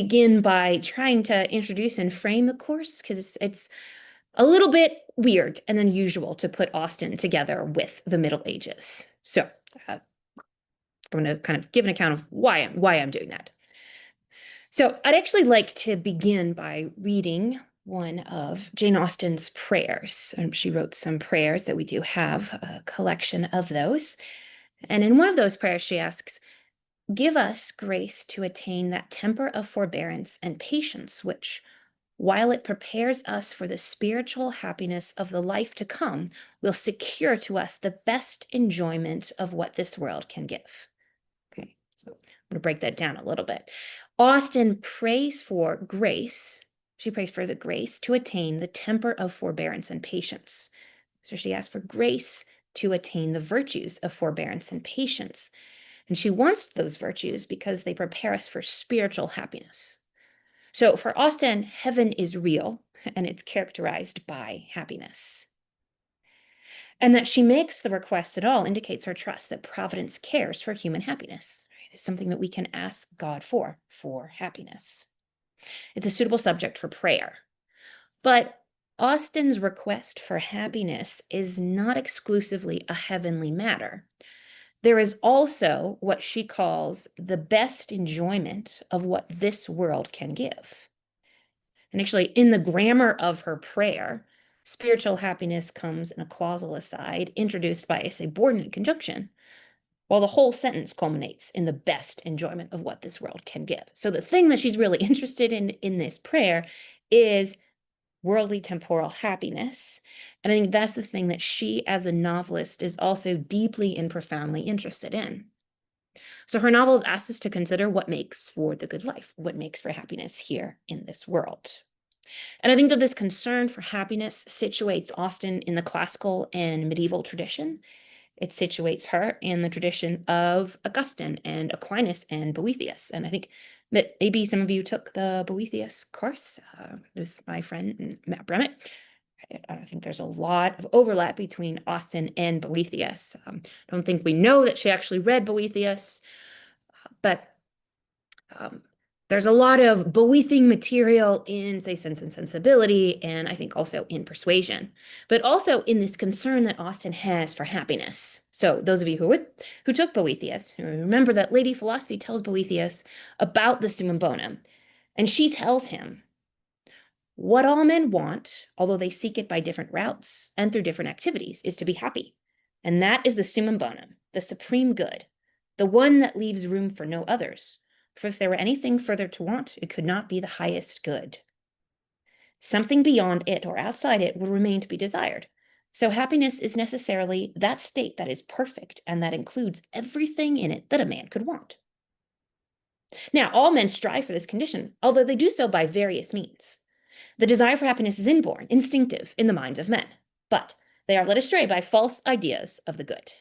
begin by trying to introduce and frame the course because it's a little bit weird and unusual to put Austen together with the Middle Ages. So I'm going to kind of give an account of why I'm doing that. So I'd actually like to begin by reading one of Jane Austen's prayers. And she wrote some prayers that we do have a collection of those. And in one of those prayers, she asks, "Give us grace to attain that temper of forbearance and patience which, while it prepares us for the spiritual happiness of the life to come, will secure to us the best enjoyment of what this world can give." Okay, so I'm going to break that down a little bit. Austen prays for grace. She prays for the grace to attain the temper of forbearance and patience. So she asks for grace to attain the virtues of forbearance and patience. And she wants those virtues because they prepare us for spiritual happiness. So for Austen, heaven is real, and it's characterized by happiness. And that she makes the request at all indicates her trust that Providence cares for human happiness. Right? It's something that we can ask God for happiness. It's a suitable subject for prayer. But Austen's request for happiness is not exclusively a heavenly matter. There is also what she calls the best enjoyment of what this world can give. And actually, in the grammar of her prayer, spiritual happiness comes in a clausal aside introduced by a subordinate conjunction, while the whole sentence culminates in the best enjoyment of what this world can give. So the thing that she's really interested in this prayer is worldly temporal happiness. And I think that's the thing that she, as a novelist, is also deeply and profoundly interested in. So her novels ask us to consider what makes for the good life, what makes for happiness here in this world. And I think that this concern for happiness situates Austen in the classical and medieval tradition. It situates her in the tradition of Augustine and Aquinas and Boethius. And I think that maybe some of you took the Boethius course with my friend Matt Bremmett. I think there's a lot of overlap between Austen and Boethius. I don't think we know that she actually read Boethius, but there's a lot of Boethian material in, say, Sense and Sensibility, and I think also in Persuasion, but also in this concern that Austen has for happiness. So those of you who took Boethius, remember that Lady Philosophy tells Boethius about the summum bonum, and she tells him, "What all men want, although they seek it by different routes and through different activities, is to be happy. And that is the summum bonum, the supreme good, the one that leaves room for no others. For if there were anything further to want, it could not be the highest good. Something beyond it or outside it would remain to be desired. So happiness is necessarily that state that is perfect and that includes everything in it that a man could want." Now, all men strive for this condition, although they do so by various means. The desire for happiness is inborn, instinctive in the minds of men, but they are led astray by false ideas of the good.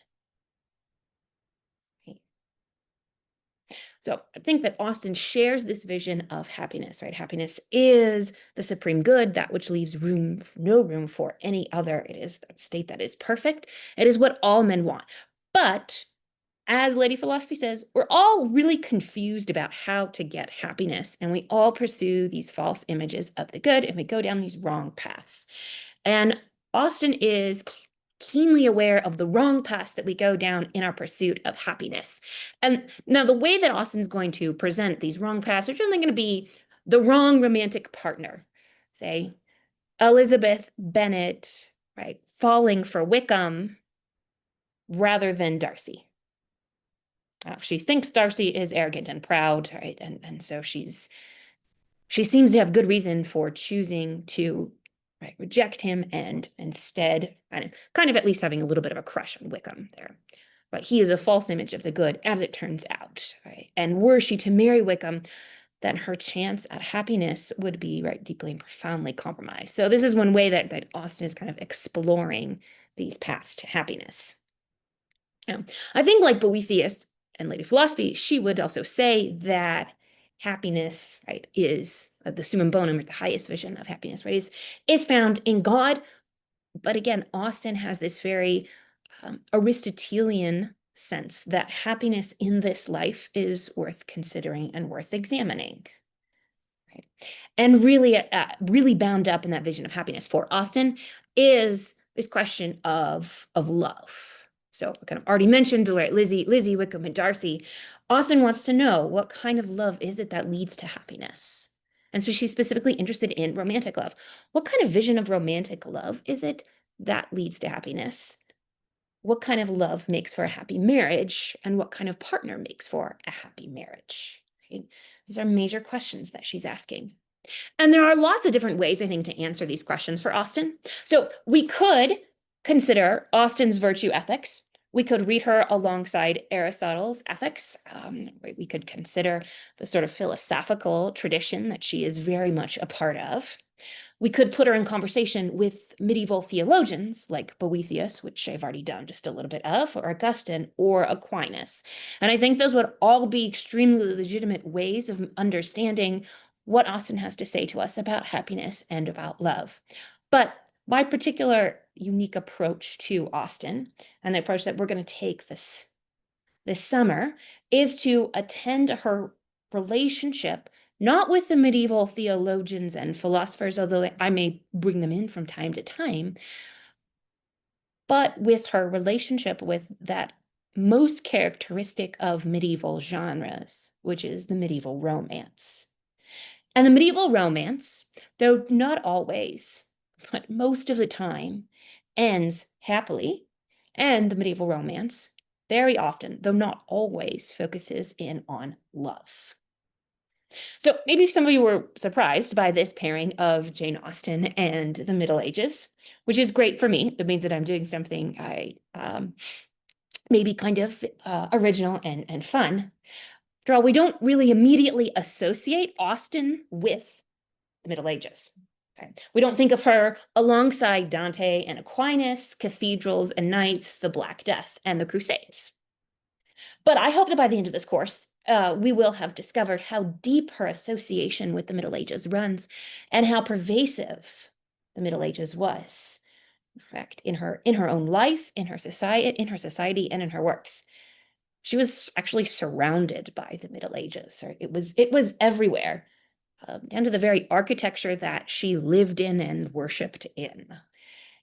So I think that Austen shares this vision of happiness, right? Happiness is the supreme good, that which leaves no room for any other. It is that state that is perfect. It is what all men want. But as Lady Philosophy says, we're all really confused about how to get happiness, and we all pursue these false images of the good, and we go down these wrong paths. And Austen is keenly aware of the wrong paths that we go down in our pursuit of happiness. And now the way that Austen's going to present these wrong paths are generally going to be the wrong romantic partner. Say, Elizabeth Bennet, right, falling for Wickham rather than Darcy. She thinks Darcy is arrogant and proud, right? And so she seems to have good reason for choosing to reject him and instead kind of at least having a little bit of a crush on Wickham there. But he is a false image of the good, as it turns out, right? And were she to marry Wickham, then her chance at happiness would be deeply and profoundly compromised. So this is one way that Austen is kind of exploring these paths to happiness. Now, I think like Boethius and Lady Philosophy, she would also say that happiness, right, is the summum bonum, or the highest vision of happiness, right, is found in God. But again, Austen has this very Aristotelian sense that happiness in this life is worth considering and worth examining. and really bound up in that vision of happiness for Austen is this question of love. So I kind of already mentioned, right, Lizzie, Wickham, and Darcy. Austen wants to know, what kind of love is it that leads to happiness? And so she's specifically interested in romantic love. What kind of vision of romantic love is it that leads to happiness? What kind of love makes for a happy marriage? And what kind of partner makes for a happy marriage? Okay? These are major questions that she's asking. And there are lots of different ways, I think, to answer these questions for Austen. So we could consider Austen's virtue ethics. We could read her alongside Aristotle's ethics. We could consider the sort of philosophical tradition that she is very much a part of. We could put her in conversation with medieval theologians like Boethius, which I've already done just a little bit of, or Augustine, or Aquinas. And I think those would all be extremely legitimate ways of understanding what Austen has to say to us about happiness and about love. But my particular unique approach to Austen, and the approach that we're going to take this summer, is to attend to her relationship not with the medieval theologians and philosophers, although I may bring them in from time to time, but with her relationship with that most characteristic of medieval genres, which is the medieval romance. And the medieval romance, though not always, but most of the time, ends happily, and the medieval romance very often, though not always, focuses in on love. So maybe some of you were surprised by this pairing of Jane Austen and the Middle Ages, which is great for me. It means that I'm doing something maybe kind of original and fun. After all, we don't really immediately associate Austen with the Middle Ages. Okay. We don't think of her alongside Dante and Aquinas, cathedrals and knights, the Black Death, and the Crusades. But I hope that by the end of this course, we will have discovered how deep her association with the Middle Ages runs and how pervasive the Middle Ages was. In fact, in her own life, in her society, and in her works. She was actually surrounded by the Middle Ages. It was everywhere, down to the very architecture that she lived in and worshipped in.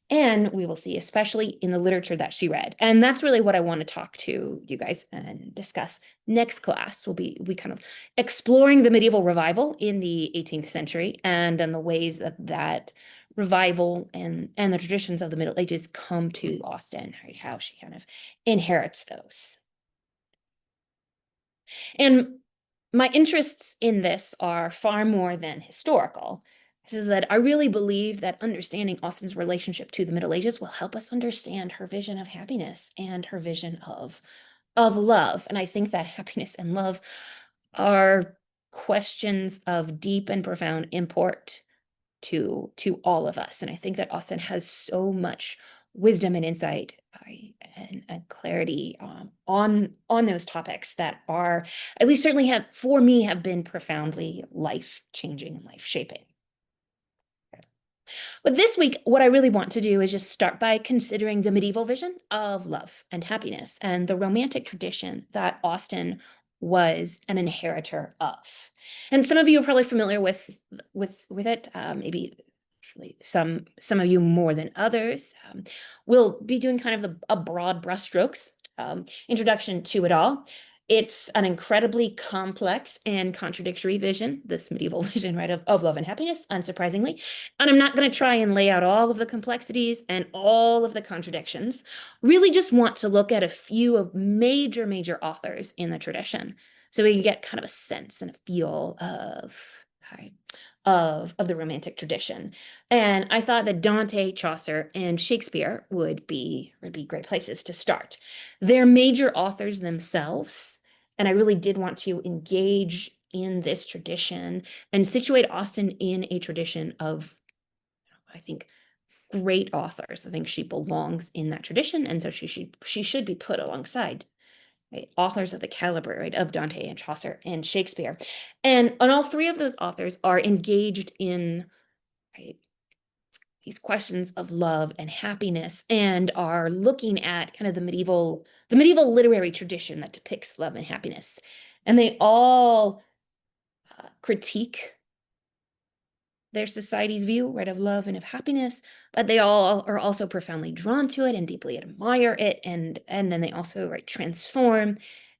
And we will see, especially in the literature that she read. And that's really what I want to talk to you guys and discuss next class. We kind of exploring the medieval revival in the 18th century and the ways that revival and the traditions of the Middle Ages come to Austen, how she kind of inherits those. And my interests in this are far more than historical. This is that I really believe that understanding Austen's relationship to the Middle Ages will help us understand her vision of happiness and her vision of love. And I think that happiness and love are questions of deep and profound import to all of us. And I think that Austen has so much wisdom and insight and clarity on those topics that are, at least certainly for me, have been profoundly life-changing and life-shaping. But this week, what I really want to do is just start by considering the medieval vision of love and happiness and the romantic tradition that Austen was an inheritor of. And some of you are probably familiar with it, maybe actually some of you more than others. We'll be doing kind of a broad brushstrokes introduction to it all. It's an incredibly complex and contradictory vision, this medieval vision, right, of love and happiness, unsurprisingly. And I'm not going to try and lay out all of the complexities and all of the contradictions. Really just want to look at a few of major authors in the tradition so we can get kind of a sense and a feel of the romantic tradition. And I thought that Dante, Chaucer, and Shakespeare would be great places to start. They're major authors themselves, and I really did want to engage in this tradition and situate Austen in a tradition of, I think, great authors. I think she belongs in that tradition, and so she should be put alongside authors of the caliber, right, of Dante and Chaucer and Shakespeare. And all three of those authors are engaged in these questions of love and happiness and are looking at kind of the medieval literary tradition that depicts love and happiness. And they all critique their society's view, right, of love and of happiness, but they all are also profoundly drawn to it and deeply admire it, and then they also, right, transform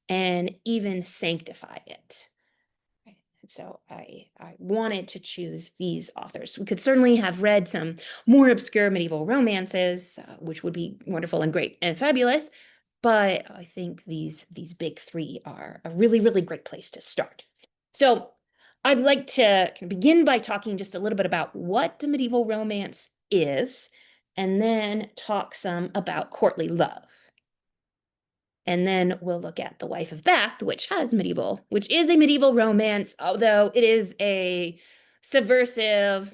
and even sanctify it. So I wanted to choose these authors. We could certainly have read some more obscure medieval romances, which would be wonderful and great and fabulous, but I think these big three are a really, really great place to start. So I'd like to begin by talking just a little bit about what the medieval romance is, and then talk some about courtly love. And then we'll look at The Wife of Bath, which is a medieval romance, although it is a subversive,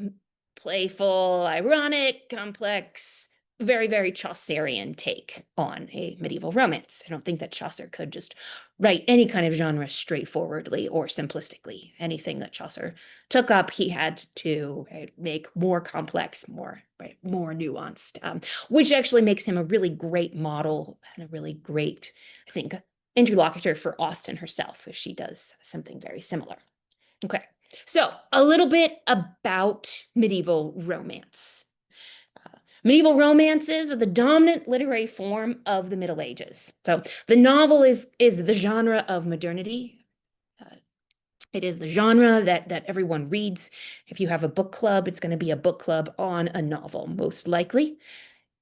playful, ironic, complex, very, very Chaucerian take on a medieval romance. I don't think that Chaucer could just write any kind of genre straightforwardly or simplistically. Anything that Chaucer took up, he had to make more complex, more nuanced, which actually makes him a really great model and a really great, I think, interlocutor for Austen herself, if she does something very similar. Okay, so a little bit about medieval romance. Medieval romances are the dominant literary form of the Middle Ages. So the novel is the genre of modernity. It is the genre that everyone reads. If you have a book club, it's going to be a book club on a novel, most likely.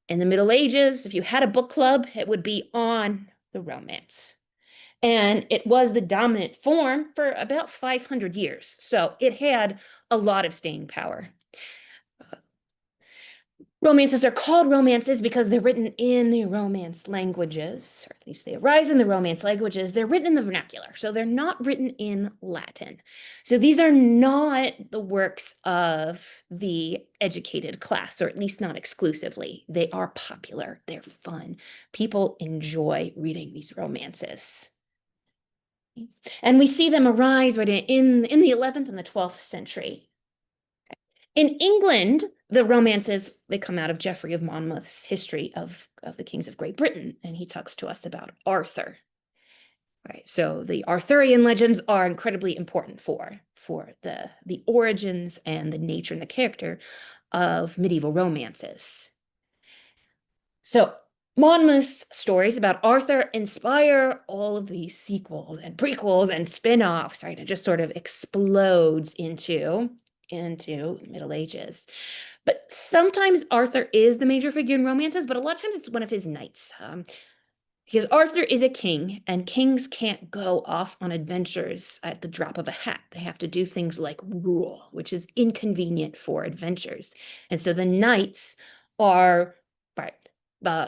In the Middle Ages, if you had a book club, it would be on the romance. And it was the dominant form for about 500 years. So it had a lot of staying power. Romances are called romances because they're written in the Romance languages, or at least they arise in the Romance languages. They're written in the vernacular, so they're not written in Latin. So these are not the works of the educated class, or at least not exclusively. They are popular, they're fun. People enjoy reading these romances. And we see them arise right in the 11th and the 12th century. In England, the romances, they come out of Geoffrey of Monmouth's history of the kings of Great Britain, and he talks to us about Arthur. Right, so the Arthurian legends are incredibly important for the origins and the nature and the character of medieval romances. So Monmouth's stories about Arthur inspire all of these sequels and prequels and spin-offs, right? It just sort of explodes into Middle Ages. But sometimes Arthur is the major figure in romances, but a lot of times it's one of his knights. Because Arthur is a king, and kings can't go off on adventures at the drop of a hat. They have to do things like rule, which is inconvenient for adventures. And so the knights are, right,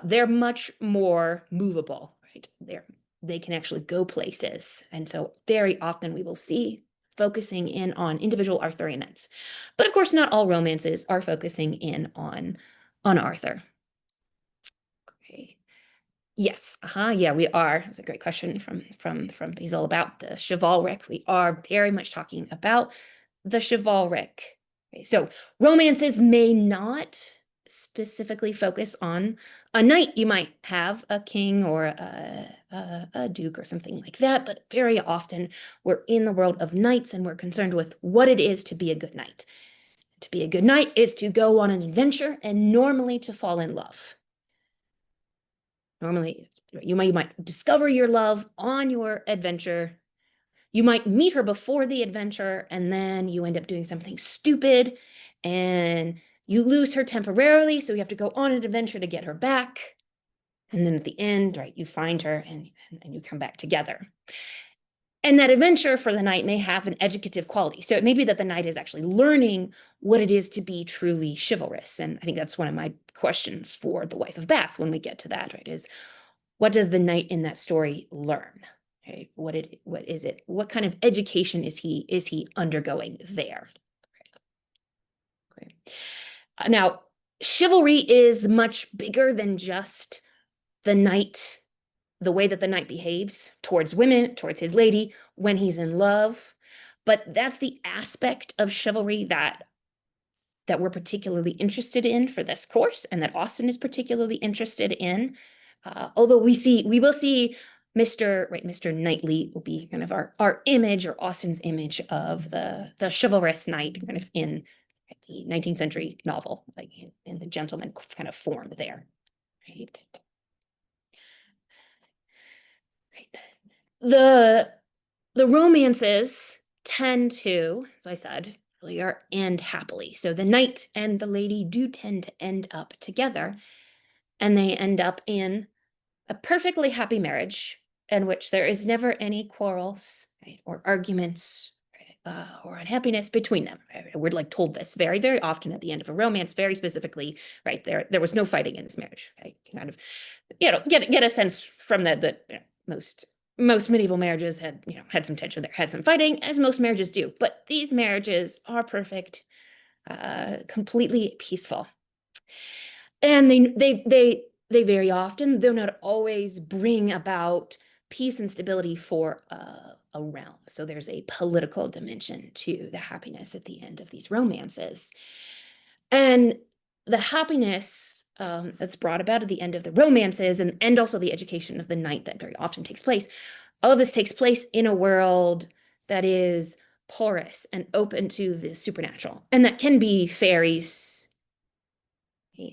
they're much more movable, right? They can actually go places. And so very often we will see focusing in on individual Arthurian knights. But of course, not all romances are focusing in on Arthur. Okay. Yes, yeah, we are. That's a great question from Basil about the chivalric. We are very much talking about the chivalric. Okay, so romances may not specifically focus on a knight. You might have a king or a duke or something like that, but very often we're in the world of knights and we're concerned with what it is to be a good knight. To be a good knight is to go on an adventure and normally to fall in love. Normally, you might discover your love on your adventure. You might meet her before the adventure, and then you end up doing something stupid, and you lose her temporarily, so you have to go on an adventure to get her back. And then at the end, right, you find her and you come back together. And that adventure for the knight may have an educative quality. So it may be that the knight is actually learning what it is to be truly chivalrous. And I think that's one of my questions for The Wife of Bath when we get to that, right, is what does the knight in that story learn? Okay, what is it? What kind of education is he undergoing there? Okay. Now, chivalry is much bigger than just the knight, the way that the knight behaves towards women, towards his lady when he's in love. But that's the aspect of chivalry that we're particularly interested in for this course, and that Austen is particularly interested in. Although we will see Mr. Knightley will be kind of our image, or Austen's image of the chivalrous knight, kind of in the 19th century novel, like in the gentleman kind of formed there, right? Right. The romances tend to, as I said earlier, end happily. So the knight and the lady do tend to end up together, and they end up in a perfectly happy marriage in which there is never any quarrels, right, or arguments, right, or unhappiness between them. Right? We're like told this very, very often at the end of a romance, very specifically, right? There was no fighting in this marriage. Right? You kind of, get a sense from that most medieval marriages had some tension there, had some fighting, as most marriages do. But these marriages are perfect, completely peaceful, and they very often, though not always, bring about peace and stability for a realm. So there's a political dimension to the happiness at the end of these romances. And the happiness that's brought about at the end of the romances, and also the education of the knight that very often takes place, all of this takes place in a world that is porous and open to the supernatural. And that can be fairies,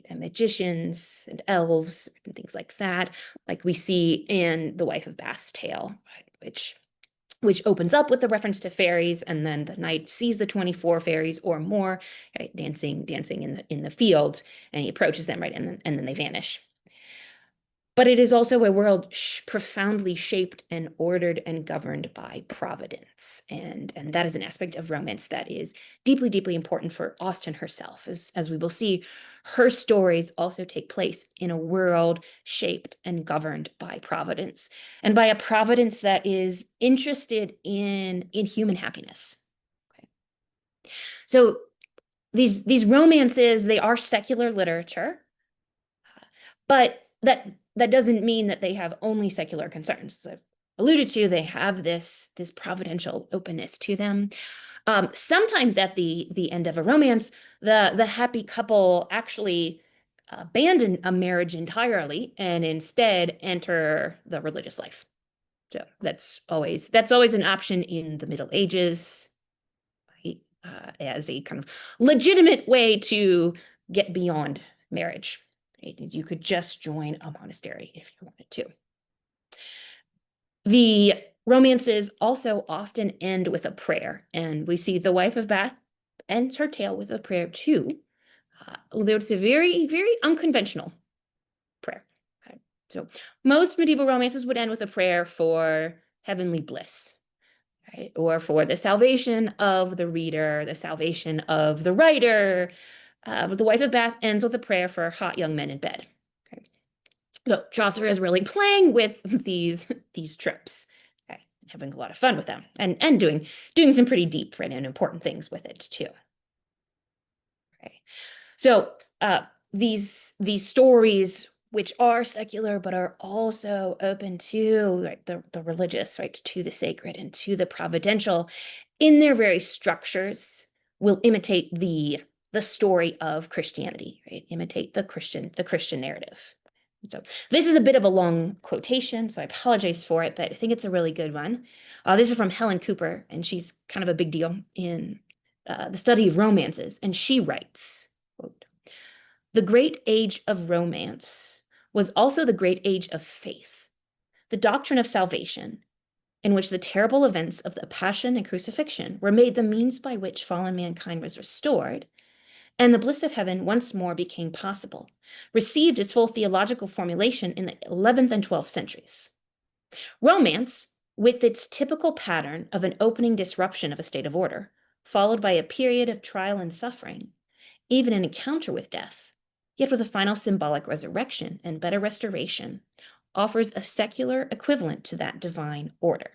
and magicians and elves and things like that, like we see in The Wife of Bath's Tale, right, which opens up with the reference to fairies, and then the knight sees the 24 fairies or more, right, dancing in the field, and he approaches them, right, and then they vanish. But it is also a world profoundly shaped and ordered and governed by providence. And that is an aspect of romance that is deeply, deeply important for Austen herself. As we will see, her stories also take place in a world shaped and governed by providence, and by a providence that is interested in human happiness. Okay. So these romances, they are secular literature, but that doesn't mean that they have only secular concerns. As I've alluded to, they have this providential openness to them. Sometimes at the end of a romance, the happy couple actually abandon a marriage entirely and instead enter the religious life. So that's always an option in the Middle Ages, right? As a kind of legitimate way to get beyond marriage. You could just join a monastery if you wanted to. The romances also often end with a prayer, and we see The Wife of Bath ends her tale with a prayer too. It's a very, very unconventional prayer. Okay. So most medieval romances would end with a prayer for heavenly bliss, right? Or for the salvation of the reader, the salvation of the writer. But The Wife of Bath ends with a prayer for hot young men in bed. Okay. So Chaucer is really playing with these tropes, okay, having a lot of fun with them, and doing some pretty deep, right, and important things with it too. Okay. So these stories, which are secular but are also open to, right, the religious, right, to the sacred and to the providential, in their very structures, will imitate the story of Christianity, right? Imitate the Christian narrative. So this is a bit of a long quotation, so I apologize for it, but I think it's a really good one. This is from Helen Cooper, and she's kind of a big deal in the study of romances, and she writes, quote, "The great age of romance was also the great age of faith, the doctrine of salvation, in which the terrible events of the Passion and Crucifixion were made the means by which fallen mankind was restored, and the bliss of heaven once more became possible, received its full theological formulation in the 11th and 12th centuries. Romance, with its typical pattern of an opening disruption of a state of order, followed by a period of trial and suffering, even an encounter with death, yet with a final symbolic resurrection and better restoration, offers a secular equivalent to that divine order."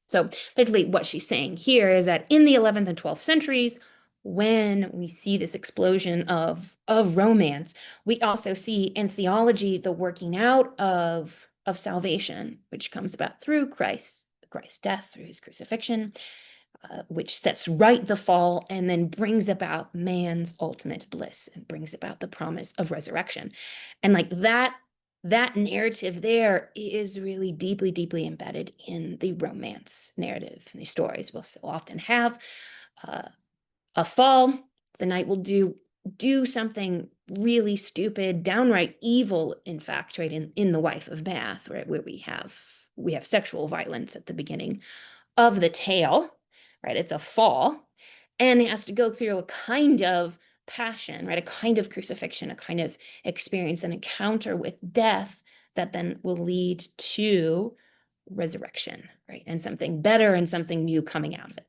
So basically what she's saying here is that in the 11th and 12th centuries, when we see this explosion of romance, we also see in theology the working out of salvation, which comes about through Christ's death, through his crucifixion, which sets right the fall and then brings about man's ultimate bliss and brings about the promise of resurrection. And like that narrative there is really deeply, deeply embedded in the romance narrative. And these stories will so often have a fall, the knight will do something really stupid, downright evil, in fact, right, in The Wife of Bath, right, where we have sexual violence at the beginning of the tale, right? It's a fall, and he has to go through a kind of passion, right? A kind of crucifixion, a kind of experience, an encounter with death that then will lead to resurrection, right? And something better and something new coming out of it.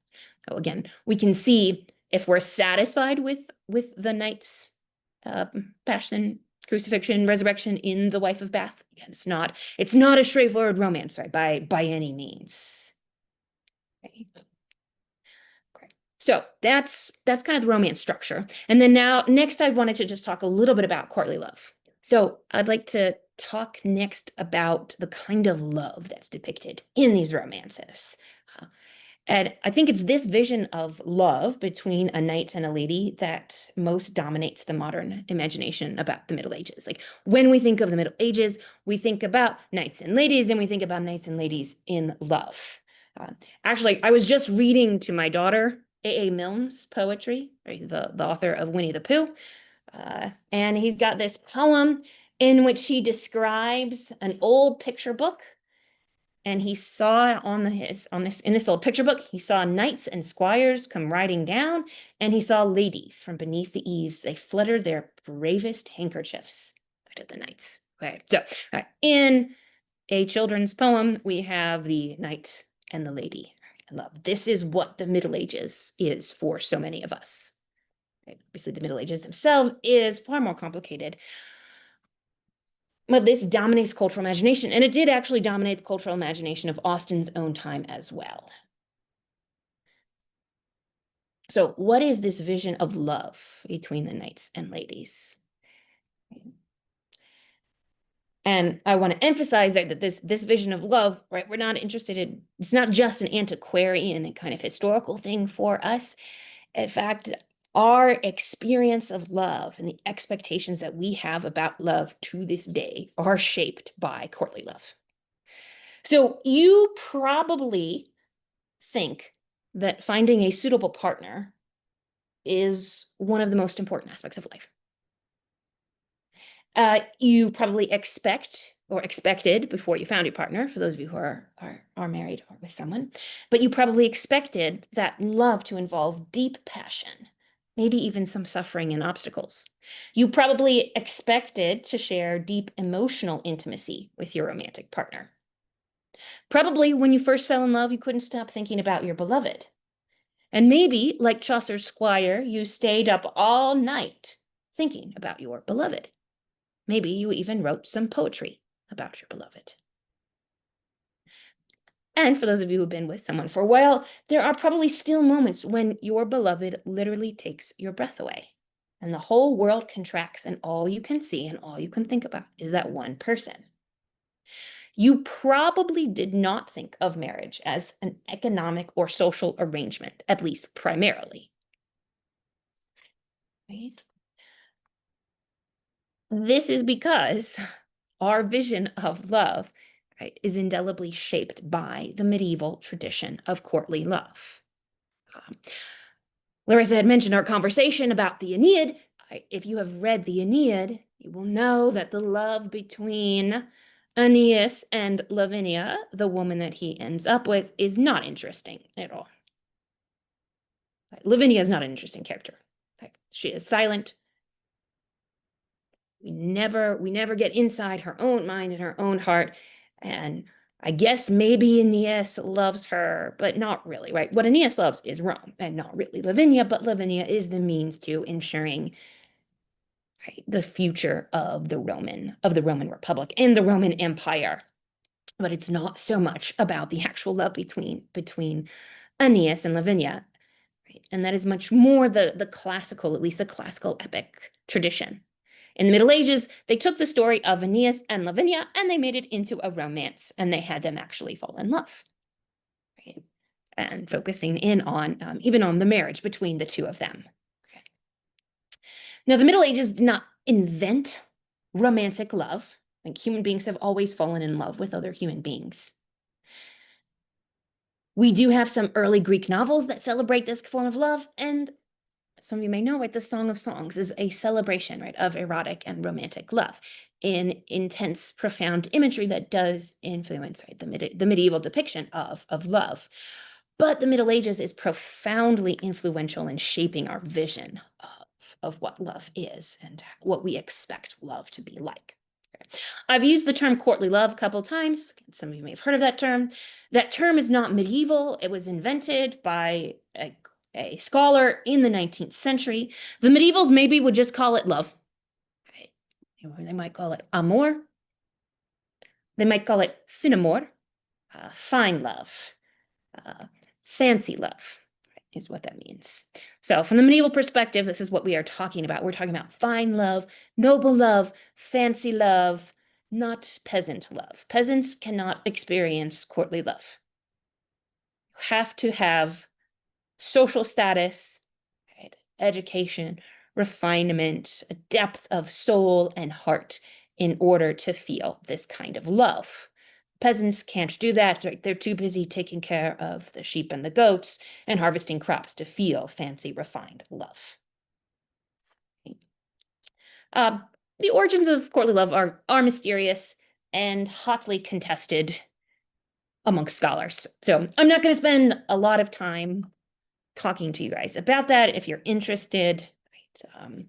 So again, we can see if we're satisfied with the knight's passion, crucifixion, resurrection in The Wife of Bath. Again, it's not a straightforward romance, right? By any means. Okay. So that's kind of the romance structure. And then next I wanted to just talk a little bit about courtly love. So I'd like to talk next about the kind of love that's depicted in these romances. And I think it's this vision of love between a knight and a lady that most dominates the modern imagination about the Middle Ages. Like when we think of the Middle Ages, we think about knights and ladies, and we think about knights and ladies in love. Actually, I was just reading to my daughter A.A. Milne's poetry, right, the author of Winnie the Pooh, and he's got this poem in which he describes an old picture book. And he saw in this old picture book, he saw knights and squires come riding down, and he saw ladies from beneath the eaves. They fluttered their bravest handkerchiefs at the knights. Okay, so in a children's poem, we have the knight and the lady. Love. This is what the Middle Ages is for so many of us. Right? Obviously, the Middle Ages themselves is far more complicated. But this dominates cultural imagination, and it did actually dominate the cultural imagination of Austen's own time as well. So what is this vision of love between the knights and ladies? And I want to emphasize that this vision of love, right, we're not interested in, it's not just an antiquarian kind of historical thing for us. In fact, our experience of love and the expectations that we have about love to this day are shaped by courtly love. So you probably think that finding a suitable partner is one of the most important aspects of life. You probably expect or expected before you found your partner, for those of you who are married or with someone, but you probably expected that love to involve deep passion, maybe even some suffering and obstacles. You probably expected to share deep emotional intimacy with your romantic partner. Probably when you first fell in love, you couldn't stop thinking about your beloved. And maybe, like Chaucer's squire, you stayed up all night thinking about your beloved. Maybe you even wrote some poetry about your beloved. And for those of you who've been with someone for a while, there are probably still moments when your beloved literally takes your breath away. And the whole world contracts, and all you can see and all you can think about is that one person. You probably did not think of marriage as an economic or social arrangement, at least primarily. Right? This is because our vision of love, right, is indelibly shaped by the medieval tradition of courtly love. Larissa had mentioned our conversation about the Aeneid. If you have read the Aeneid, you will know that the love between Aeneas and Lavinia, the woman that he ends up with, is not interesting at all. Lavinia is not an interesting character. She is silent. We never get inside her own mind and her own heart. And I guess maybe Aeneas loves her, but not really, right? What Aeneas loves is Rome and not really Lavinia, but Lavinia is the means to ensuring, right, the future of the Roman Republic and the Roman Empire. But it's not so much about the actual love between Aeneas and Lavinia, right? And that is much more the classical, at least the classical epic tradition. In the Middle Ages, they took the story of Aeneas and Lavinia and they made it into a romance, and they had them actually fall in love, right? And focusing in on even on the marriage between the two of them. Okay. Now, the Middle Ages did not invent romantic love. Like, human beings have always fallen in love with other human beings. We do have some early Greek novels that celebrate this form of love, and some of you may know, right, the Song of Songs is a celebration, right, of erotic and romantic love in intense, profound imagery that does influence, right, the medieval depiction of love. But the Middle Ages is profoundly influential in shaping our vision of what love is and what we expect love to be like. I've used the term courtly love a couple times. Some of you may have heard of that term. That term is not medieval. It was invented by a scholar in the 19th century. The medievals maybe would just call it love. They might call it amour. They might call it fin amour, fine love, fancy love, is what that means. So from the medieval perspective, this is what we are talking about. We're talking about fine love, noble love, fancy love, not peasant love. Peasants cannot experience courtly love. You have to have social status, right, education, refinement, a depth of soul and heart in order to feel this kind of love. Peasants can't do that. Right? They're too busy taking care of the sheep and the goats and harvesting crops to feel fancy, refined love. The origins of courtly love are mysterious and hotly contested amongst scholars. So I'm not going to spend a lot of time talking to you guys about that. If you're interested, right,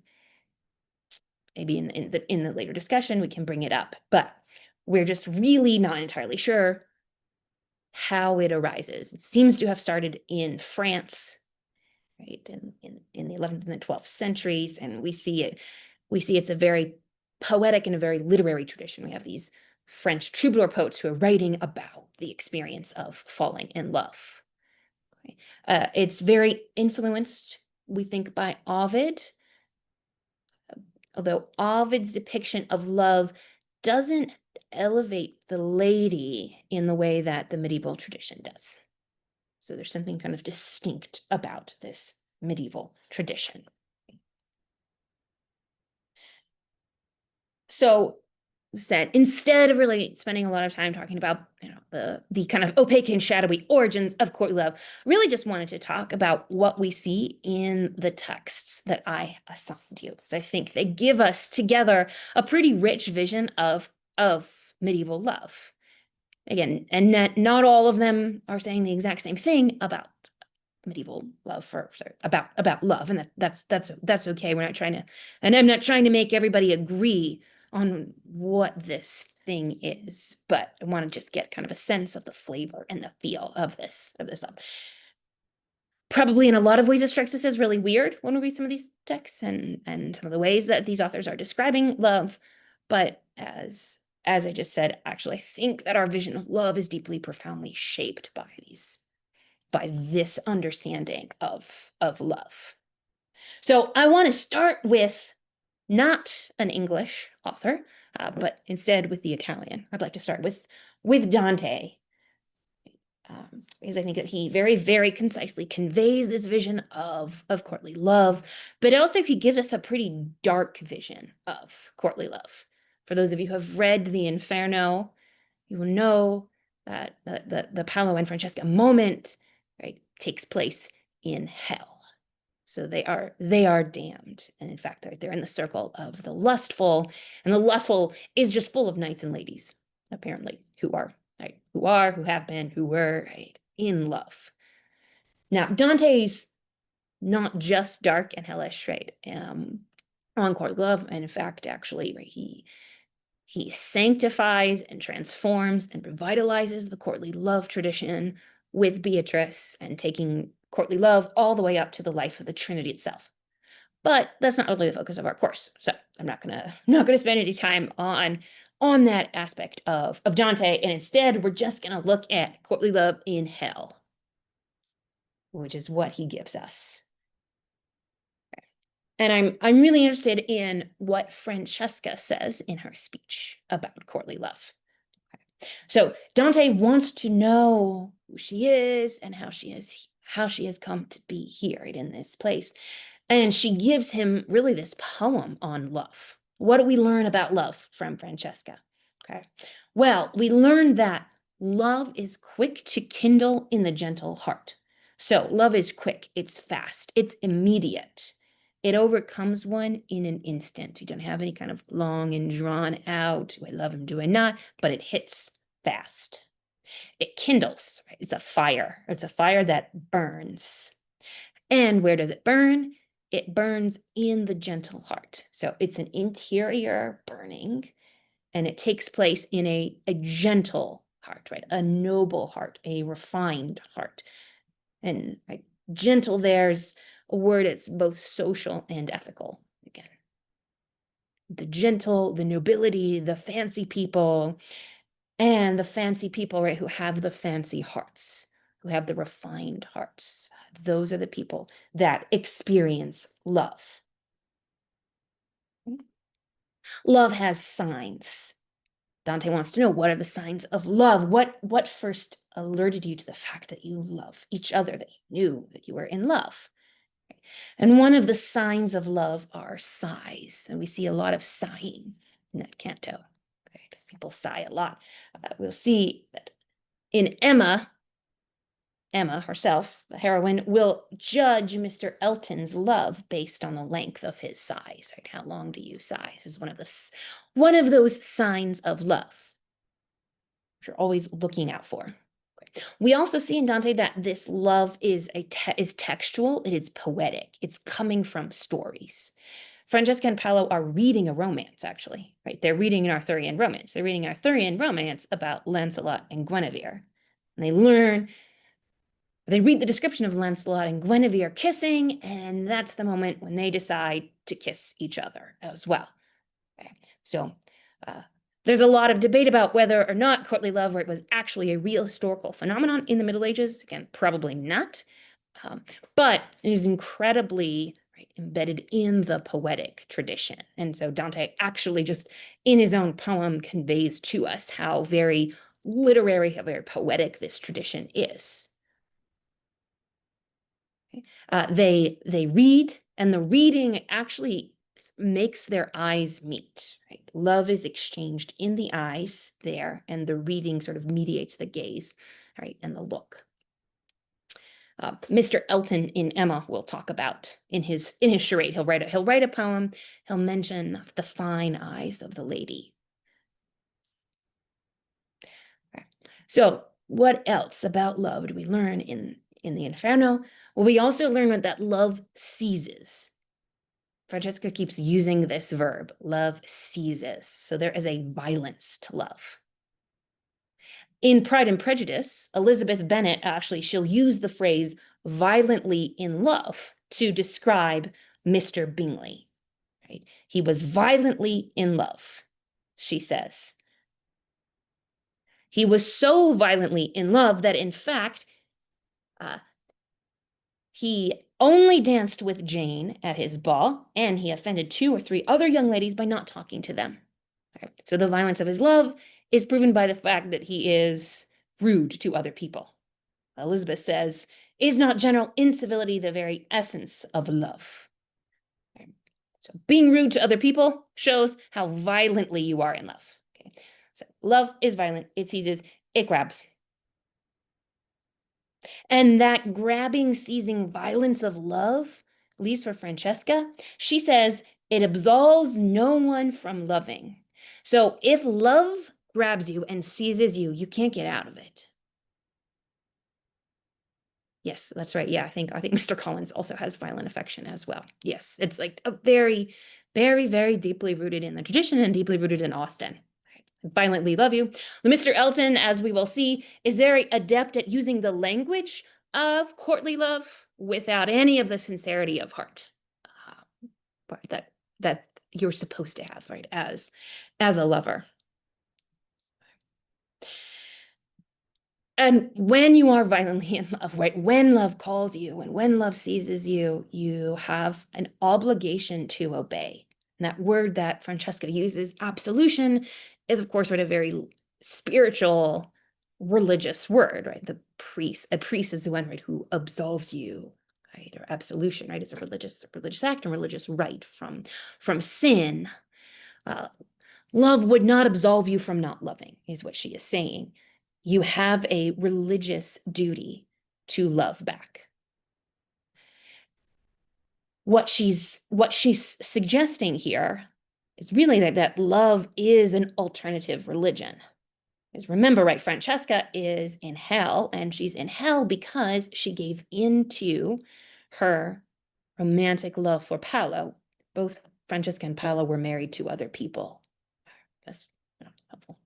maybe in the later discussion, we can bring it up. But we're just really not entirely sure how it arises. It seems to have started in France, right, in the 11th and the 12th centuries, and we see it's a very poetic and a very literary tradition. We have these French troubadour poets who are writing about the experience of falling in love. Okay. It's very influenced, we think, by Ovid, although Ovid's depiction of love doesn't elevate the lady in the way that the medieval tradition does. So there's something kind of distinct about this medieval tradition. So said, instead of really spending a lot of time talking about, the kind of opaque and shadowy origins of courtly love, really just wanted to talk about what we see in the texts that I assigned you, because I think they give us together a pretty rich vision of medieval love. Again, and not all of them are saying the exact same thing about medieval love, about love, and that's okay. We're not trying to, and I'm not trying to make everybody agree on what this thing is, but I want to just get kind of a sense of the flavor and the feel of this love. Probably in a lot of ways, it strikes us as really weird when we read some of these texts and some of the ways that these authors are describing love. But as I just said, actually, I think that our vision of love is deeply, profoundly shaped by this understanding of love. So I want to start with not an English author, but instead with the Italian. I'd like to start with Dante, because I think that he very, very concisely conveys this vision of courtly love, but also he gives us a pretty dark vision of courtly love. For those of you who have read the Inferno, you will know that the Paolo and Francesca moment, right, takes place in hell. So they are damned. And in fact, they're in the circle of the lustful, and the lustful is just full of knights and ladies, apparently, who have been, who were, right, in love. Now, Dante's not just dark and hellish, right, on courtly love, and in fact, actually, right, he sanctifies and transforms and revitalizes the courtly love tradition with Beatrice and taking courtly love all the way up to the life of the Trinity itself. But that's not really the focus of our course. So I'm not gonna spend any time on that aspect of Dante, and instead we're just gonna look at courtly love in hell, which is what he gives us. And I'm really interested in what Francesca says in her speech about courtly love. So Dante wants to know who she is and how she has come to be here, right, in this place. And she gives him really this poem on love. What do we learn about love from Francesca? Okay. Well, we learn that love is quick to kindle in the gentle heart. So love is quick, it's fast, it's immediate. It overcomes one in an instant. You don't have any kind of long and drawn out, do I love him, do I not? But it hits fast. It kindles, right? It's a fire. It's a fire that burns. And where does it burn? It burns in the gentle heart. So it's an interior burning, and it takes place in a gentle heart, right? A noble heart, a refined heart. And right, gentle, there's a word that's both social and ethical again. The gentle, the nobility, the fancy people, and the fancy people, right, who have the fancy hearts, who have the refined hearts. Those are the people that experience love. Love has signs. Dante wants to know, what are the signs of love? What first alerted you to the fact that you love each other, that you knew that you were in love? And one of the signs of love are sighs. And we see a lot of sighing in that canto. Okay? People sigh a lot. We'll see that in Emma herself, the heroine, will judge Mr. Elton's love based on the length of his sighs. Right? How long do you sigh? This is one of those signs of love which you're always looking out for. Okay. We also see in Dante that this love is textual, it is poetic, it's coming from stories. Francesca and Paolo are reading a romance, actually, right? They're reading an Arthurian romance. They're reading an Arthurian romance about Lancelot and Guinevere. And they read the description of Lancelot and Guinevere kissing, and that's the moment when they decide to kiss each other as well. Okay. So there's a lot of debate about whether or not courtly love was actually a real historical phenomenon in the Middle Ages. Again, probably not. But it is incredibly embedded in the poetic tradition. And so Dante actually just in his own poem conveys to us how very literary, how very poetic this tradition is. Okay. They read, and the reading actually makes their eyes meet. Right? Love is exchanged in the eyes there, and the reading sort of mediates the gaze, right, and the look. Mr. Elton in Emma will talk about in his charade. He'll write a poem. He'll mention the fine eyes of the lady. Okay. So, what else about love do we learn in the Inferno? Well, we also learn that love seizes. Francesca keeps using this verb, love seizes. So there is a violence to love. In Pride and Prejudice, Elizabeth Bennet, actually, she'll use the phrase violently in love to describe Mr. Bingley. Right? He was violently in love, she says. He was so violently in love that, in fact, he only danced with Jane at his ball, and he offended 2 or 3 other young ladies by not talking to them. Okay. So the violence of his love is proven by the fact that he is rude to other people. Elizabeth says, is not general incivility the very essence of love? Okay. So being rude to other people shows how violently you are in love. Okay. So love is violent, it seizes, it grabs. And that grabbing, seizing violence of love, at least for Francesca, she says it absolves no one from loving. So if love grabs you and seizes you, you can't get out of it. Yes, that's right. Yeah, I think Mr. Collins also has violent affection as well. Yes, it's like a very, very, very deeply rooted in the tradition and deeply rooted in Austen. Violently love you. Mr. Elton, as we will see, is very adept at using the language of courtly love without any of the sincerity of heart that you're supposed to have, right, as a lover. And when you are violently in love, right, when love calls you and when love seizes you, you have an obligation to obey. And that word that Francesca uses, absolution, is of course, right, a very spiritual, religious word, right? A priest is the one, right, who absolves you, right? Or absolution, right, is a religious act and religious rite from sin. Love would not absolve you from not loving, is what she is saying. You have a religious duty to love back. what she's suggesting here is really that love is an alternative religion. Because remember, right, Francesca is in hell, and she's in hell because she gave into her romantic love for Paolo. Both Francesca and Paolo were married to other people. That's helpful.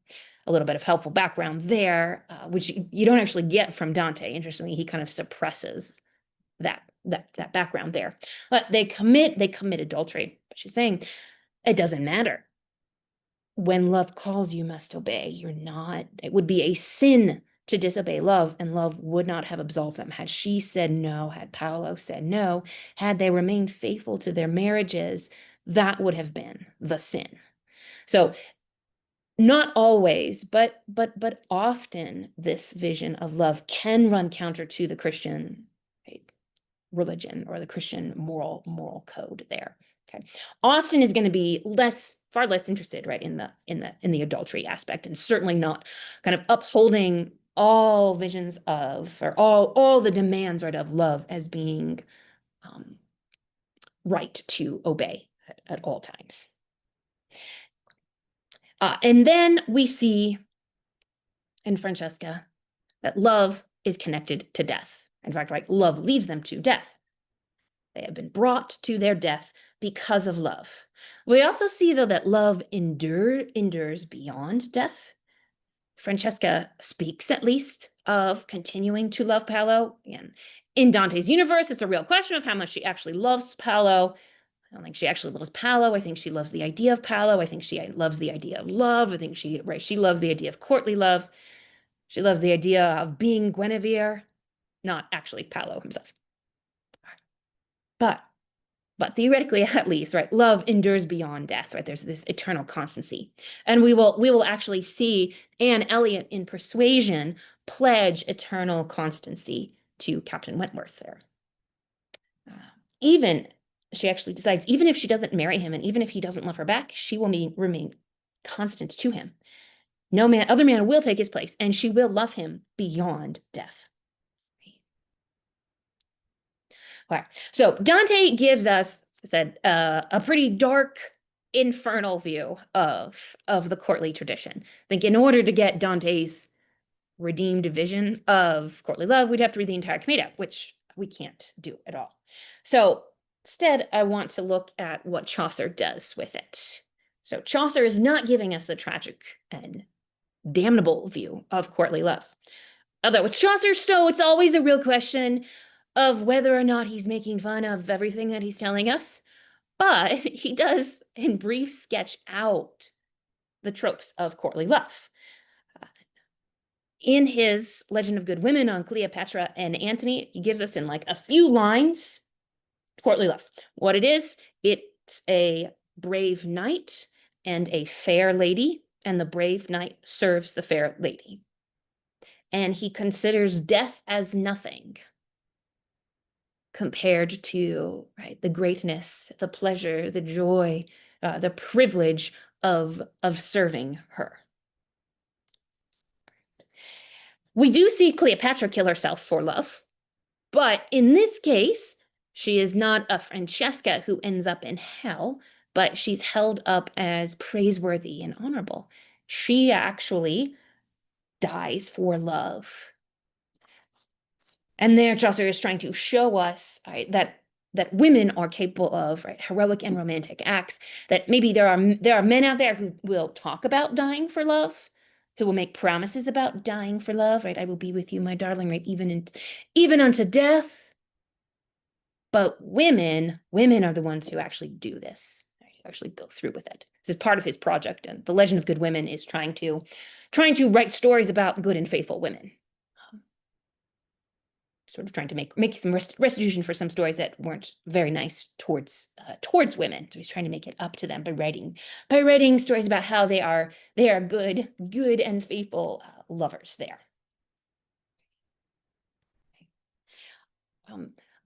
A little bit of helpful background there, which you don't actually get from Dante. Interestingly, he kind of suppresses that background there. But they commit adultery. But she's saying it doesn't matter. When love calls, you must obey. It would be a sin to disobey love, and love would not have absolved them. Had she said no, had Paolo said no, had they remained faithful to their marriages, that would have been the sin. So not always, but often this vision of love can run counter to the Christian, right, religion or the Christian moral code there. Okay. Austen is going to be far less interested, right, in the adultery aspect, and certainly not kind of upholding all visions of, or all the demands, right, of love as being right to obey at all times. And then we see in Francesca that love is connected to death. In fact, right, love leads them to death. They have been brought to their death because of love. We also see, though, that love endures beyond death. Francesca speaks, at least, of continuing to love Paolo. And in Dante's universe, it's a real question of how much she actually loves Paolo. I don't think she actually loves Paolo. I think she loves the idea of Paolo. I think she loves the idea of love. I think she loves the idea of courtly love. She loves the idea of being Guinevere, not actually Paolo himself. But theoretically, at least, right, love endures beyond death, right? There's this eternal constancy. And we will actually see Anne Elliot in Persuasion pledge eternal constancy to Captain Wentworth there. She actually decides, even if she doesn't marry him and even if he doesn't love her back, she will remain constant to him. No other man will take his place, and she will love him beyond death. Okay. So Dante gives us, as I said, a pretty dark, infernal view of the courtly tradition. I think in order to get Dante's redeemed vision of courtly love, we'd have to read the entire Commedia, which we can't do at all. So instead, I want to look at what Chaucer does with it. So Chaucer is not giving us the tragic and damnable view of courtly love. Although it's Chaucer, so it's always a real question of whether or not he's making fun of everything that he's telling us. But he does, in brief, sketch out the tropes of courtly love. In his Legend of Good Women on Cleopatra and Antony, he gives us in like a few lines courtly love. What it is, it's a brave knight and a fair lady, and the brave knight serves the fair lady. And he considers death as nothing compared to, right, the greatness, the pleasure, the joy, the privilege of serving her. We do see Cleopatra kill herself for love, but in this case, she is not a Francesca who ends up in hell, but she's held up as praiseworthy and honorable. She actually dies for love. And there Chaucer is trying to show us, right, that women are capable of, right, heroic and romantic acts, that maybe there are men out there who will talk about dying for love, who will make promises about dying for love, right? I will be with you, my darling, right, even unto death. But women are the ones who actually do this, right, who actually go through with it. This is part of his project, and the Legend of Good Women is trying to write stories about good and faithful women. Sort of trying to make some restitution for some stories that weren't very nice towards women. So he's trying to make it up to them by writing stories about how they are good and faithful lovers there.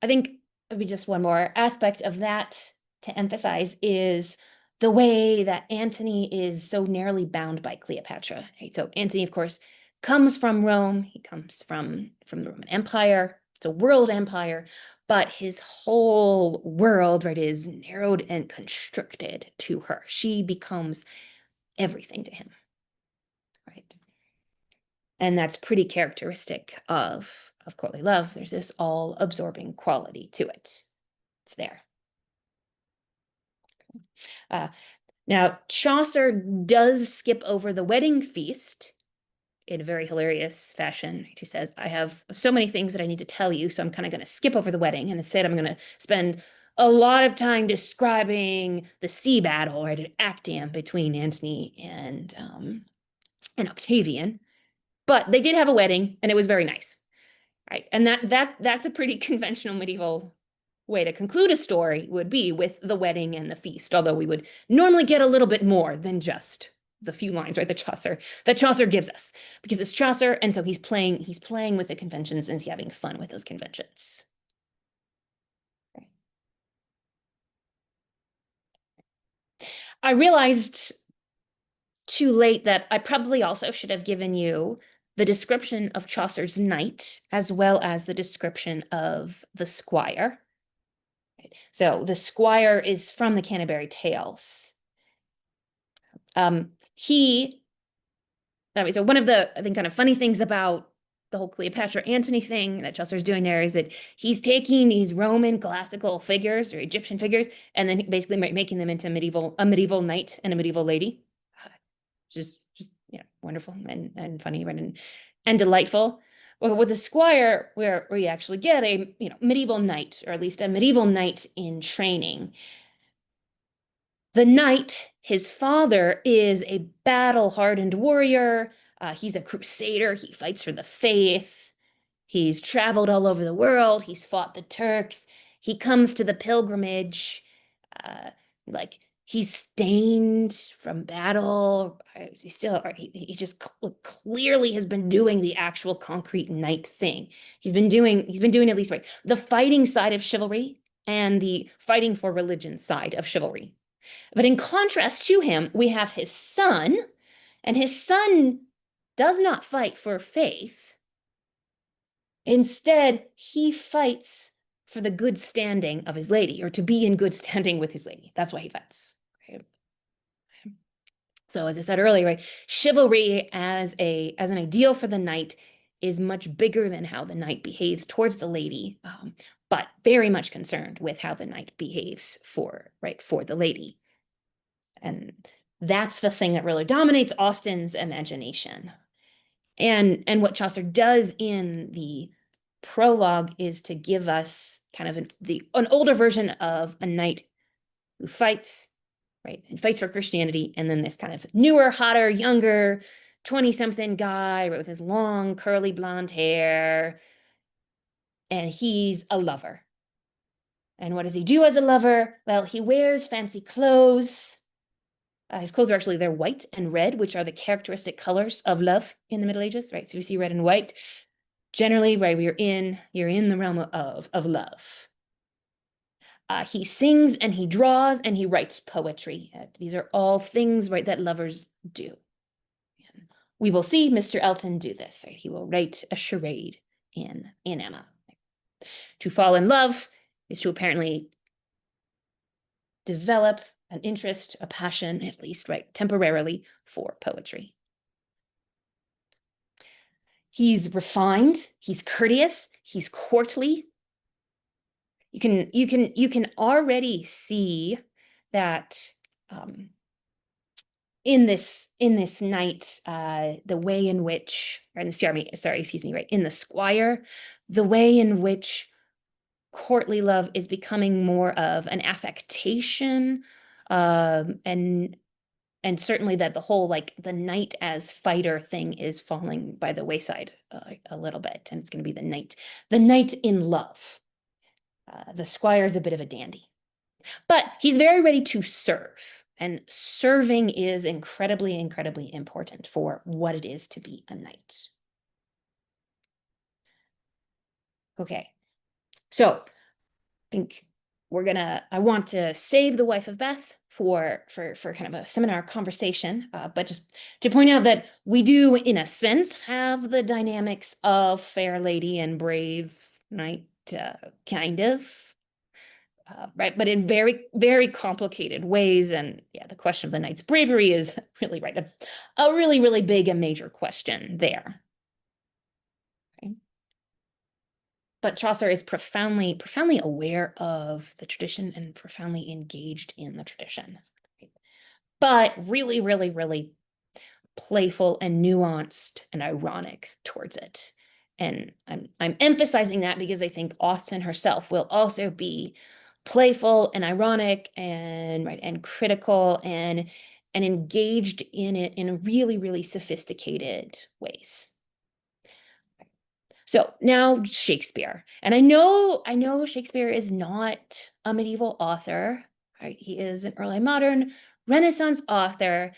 I think maybe just one more aspect of that to emphasize is the way that Antony is so narrowly bound by Cleopatra. Right? So Antony, of course, comes from Rome. He comes from the Roman Empire. it's a world empire, but his whole world, right, is narrowed and constricted to her. She becomes everything to him, right? And that's pretty characteristic of courtly love. There's this all-absorbing quality to it. It's there. Now, Chaucer does skip over the wedding feast in a very hilarious fashion. He says, I have so many things that I need to tell you, so I'm kind of going to skip over the wedding, and instead I'm going to spend a lot of time describing the sea battle, right, at Actium between Antony and Octavian. But they did have a wedding, and it was very nice, right? And that's a pretty conventional medieval way to conclude a story, would be with the wedding and the feast, although we would normally get a little bit more than just the few lines, right, that Chaucer gives us, because it's Chaucer, and so he's playing with the conventions, and he's having fun with those conventions. Okay. I realized too late that I probably also should have given you the description of Chaucer's knight as well as the description of the squire. So the squire is from the Canterbury Tales. So one of the, I think, kind of funny things about the whole Cleopatra Antony thing that Chaucer's doing there is that he's taking these Roman classical figures or Egyptian figures and then basically making them into a medieval knight and a medieval lady. Just yeah, wonderful and funny, right, and delightful. Well, with a squire, where we actually get a medieval knight, or at least a medieval knight in training. The knight, his father, is a battle-hardened warrior. He's a crusader. He fights for the faith. He's traveled all over the world. He's fought the Turks. He comes to the pilgrimage. Like, he's stained from battle. He just clearly has been doing the actual concrete knight thing. He's been doing at least, right, the fighting side of chivalry and the fighting for religion side of chivalry. But in contrast to him, we have his son, and his son does not fight for faith. Instead, he fights for the good standing of his lady, or to be in good standing with his lady. That's why he fights. Okay. So as I said earlier, right, chivalry as an ideal for the knight is much bigger than how the knight behaves towards the lady, but very much concerned with how the knight behaves for the lady. And that's the thing that really dominates Austen's imagination. And what Chaucer does in the prologue is to give us kind of an older version of a knight who fights, right, and fights for Christianity, and then this kind of newer, hotter, younger, 20-something guy, right, with his long, curly blonde hair, and he's a lover. And what does he do as a lover? Well, he wears fancy clothes. His clothes are actually, they're white and red, which are the characteristic colors of love in the Middle Ages, right? So you see red and white. Generally, right, you're in the realm of love. He sings and he draws and he writes poetry. These are all things, right, that lovers do. And we will see Mr. Elton do this, right? He will write a charade in Emma. To fall in love is to apparently develop an interest, a passion, at least, right, temporarily, for poetry. He's refined, he's courteous, he's courtly. You can already see that in this knight, the way in which, or in the in the squire, the way in which courtly love is becoming more of an affectation, and certainly that the whole, like, the knight as fighter thing is falling by the wayside a little bit, and it's going to be the knight in love. The squire is a bit of a dandy, but he's very ready to serve, and serving is incredibly, incredibly important for what it is to be a knight. Okay, so I think I want to save the wife of Beth for kind of a seminar conversation, but just to point out that we do, in a sense, have the dynamics of fair lady and brave right? Kind of. Right, but in very, very complicated ways. And yeah, the question of the knight's bravery is really right, a really, really big and major question there. Okay. But Chaucer is profoundly, profoundly aware of the tradition and profoundly engaged in the tradition. Right? But really, really, really playful and nuanced and ironic towards it. And I'm emphasizing that because I think Austen herself will also be playful and ironic and right and critical and engaged in it in really, really sophisticated ways. So now Shakespeare. And I know Shakespeare is not a medieval author, right? He is an early modern Renaissance author,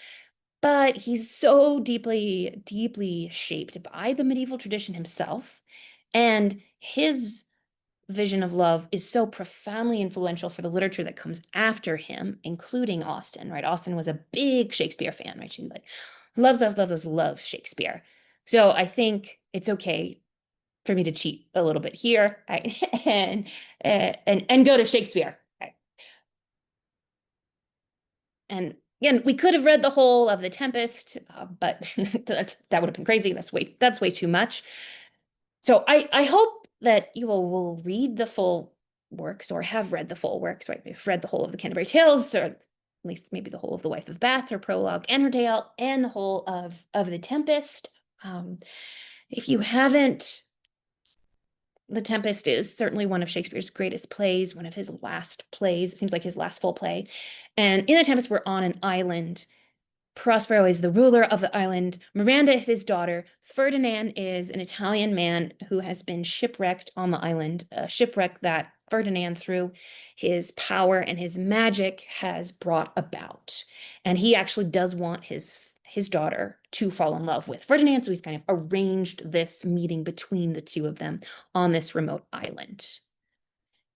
but he's so deeply, deeply shaped by the medieval tradition himself. And his vision of love is so profoundly influential for the literature that comes after him, including Austen, right? Austen was a big Shakespeare fan, right? She like loves Shakespeare. So I think it's okay for me to cheat a little bit here, right? and go to Shakespeare, right? And again, we could have read the whole of The Tempest, but that would have been crazy. That's way too much. So I hope that you will read the full works or have read the full works, right? You've read the whole of the Canterbury Tales, or at least maybe the whole of The Wife of Bath, her prologue and her tale, and the whole of The Tempest. If you haven't, The Tempest is certainly one of Shakespeare's greatest plays, one of his last plays. It seems like his last full play. And in The Tempest, we're on an island. Prospero is the ruler of the island. Miranda is his daughter. Ferdinand is an Italian man who has been shipwrecked on the island, a shipwreck that Ferdinand, through his power and his magic, has brought about. And he actually does want his daughter to fall in love with Ferdinand, so he's kind of arranged this meeting between the two of them on this remote island.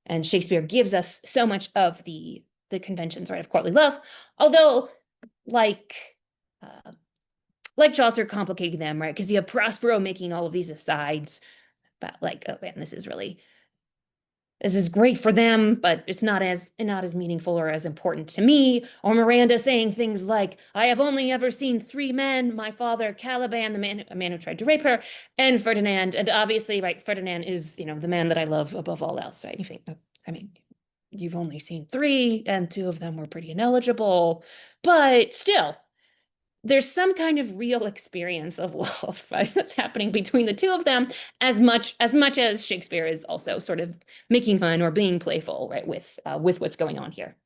And Shakespeare gives us so much of the conventions, right, of courtly love, although like Chaucer complicating them, right? Because you have Prospero making all of these asides about like, oh man, this is great for them, but it's not as meaningful or as important to me. Or Miranda saying things like, I have only ever seen three men, my father, Caliban, a man who tried to rape her, and Ferdinand. And obviously, right, Ferdinand is, the man that I love above all else, right? And you think, I mean, you've only seen three, and two of them were pretty ineligible, but still, there's some kind of real experience of love, right, that's happening between the two of them, as much as Shakespeare is also sort of making fun or being playful, right, with what's going on here.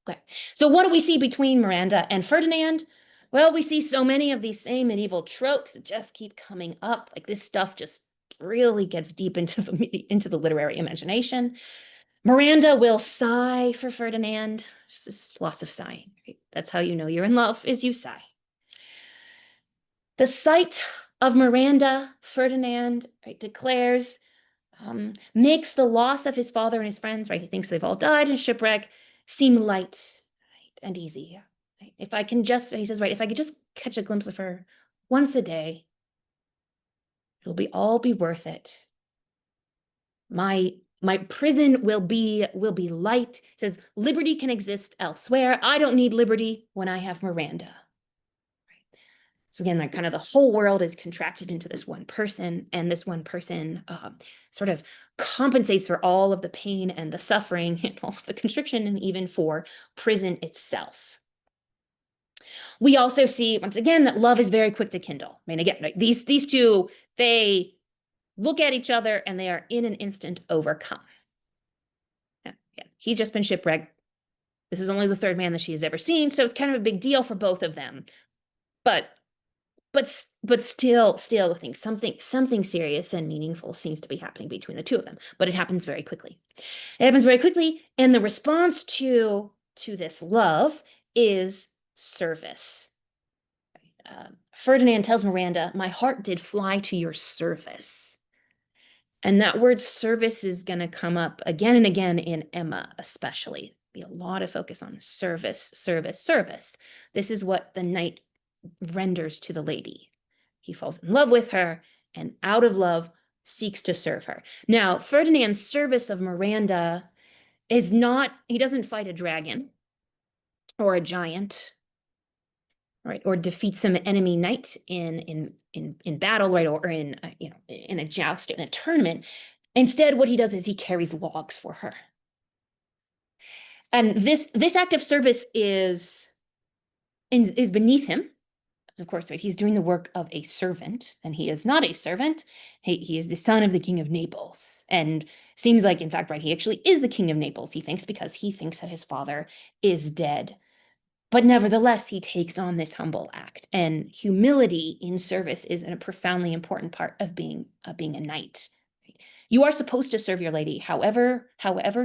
Okay, so what do we see between Miranda and Ferdinand? Well, we see so many of these same medieval tropes that just keep coming up. Like, this stuff just really gets deep into the literary imagination. Miranda will sigh for Ferdinand. Just lots of sighing. Right? That's how you know you're in love, is you sigh. The sight of Miranda, Ferdinand, right, declares, makes the loss of his father and his friends, right, he thinks they've all died in shipwreck, seem light, right, and easy. Right? If I can just, he says, right, if I could just catch a glimpse of her once a day, it'll all be worth it. My prison will be light. He says, liberty can exist elsewhere. I don't need liberty when I have Miranda. So again, like, kind of the whole world is contracted into this one person, and this one person sort of compensates for all of the pain and the suffering and all of the constriction, and even for prison itself. We also see, once again, that love is very quick to kindle. I mean, again, like, these two, they look at each other and they are in an instant overcome. Yeah, he's just been shipwrecked. This is only the third man that she has ever seen, so it's kind of a big deal for both of them. But still, I think something serious and meaningful seems to be happening between the two of them. But it happens very quickly. And the response to this love is service. Ferdinand tells Miranda, "My heart did fly to your service." And that word service is going to come up again and again in Emma, especially. Be a lot of focus on service, service, service. This is what the knight renders to the lady. He falls in love with her, and out of love seeks to serve her. Now, Ferdinand's service of Miranda is not, he doesn't fight a dragon or a giant, right, or defeat some enemy knight in battle, right, or in in a joust, in a tournament. Instead, what he does is he carries logs for her. And this act of service is beneath him. Of course, right, he's doing the work of a servant, and he is not a servant. He is the son of the king of Naples, and seems like, in fact, right, he actually is the king of Naples, he thinks, because he thinks that his father is dead. But nevertheless, he takes on this humble act, and humility in service is a profoundly important part of being a knight. You are supposed to serve your lady however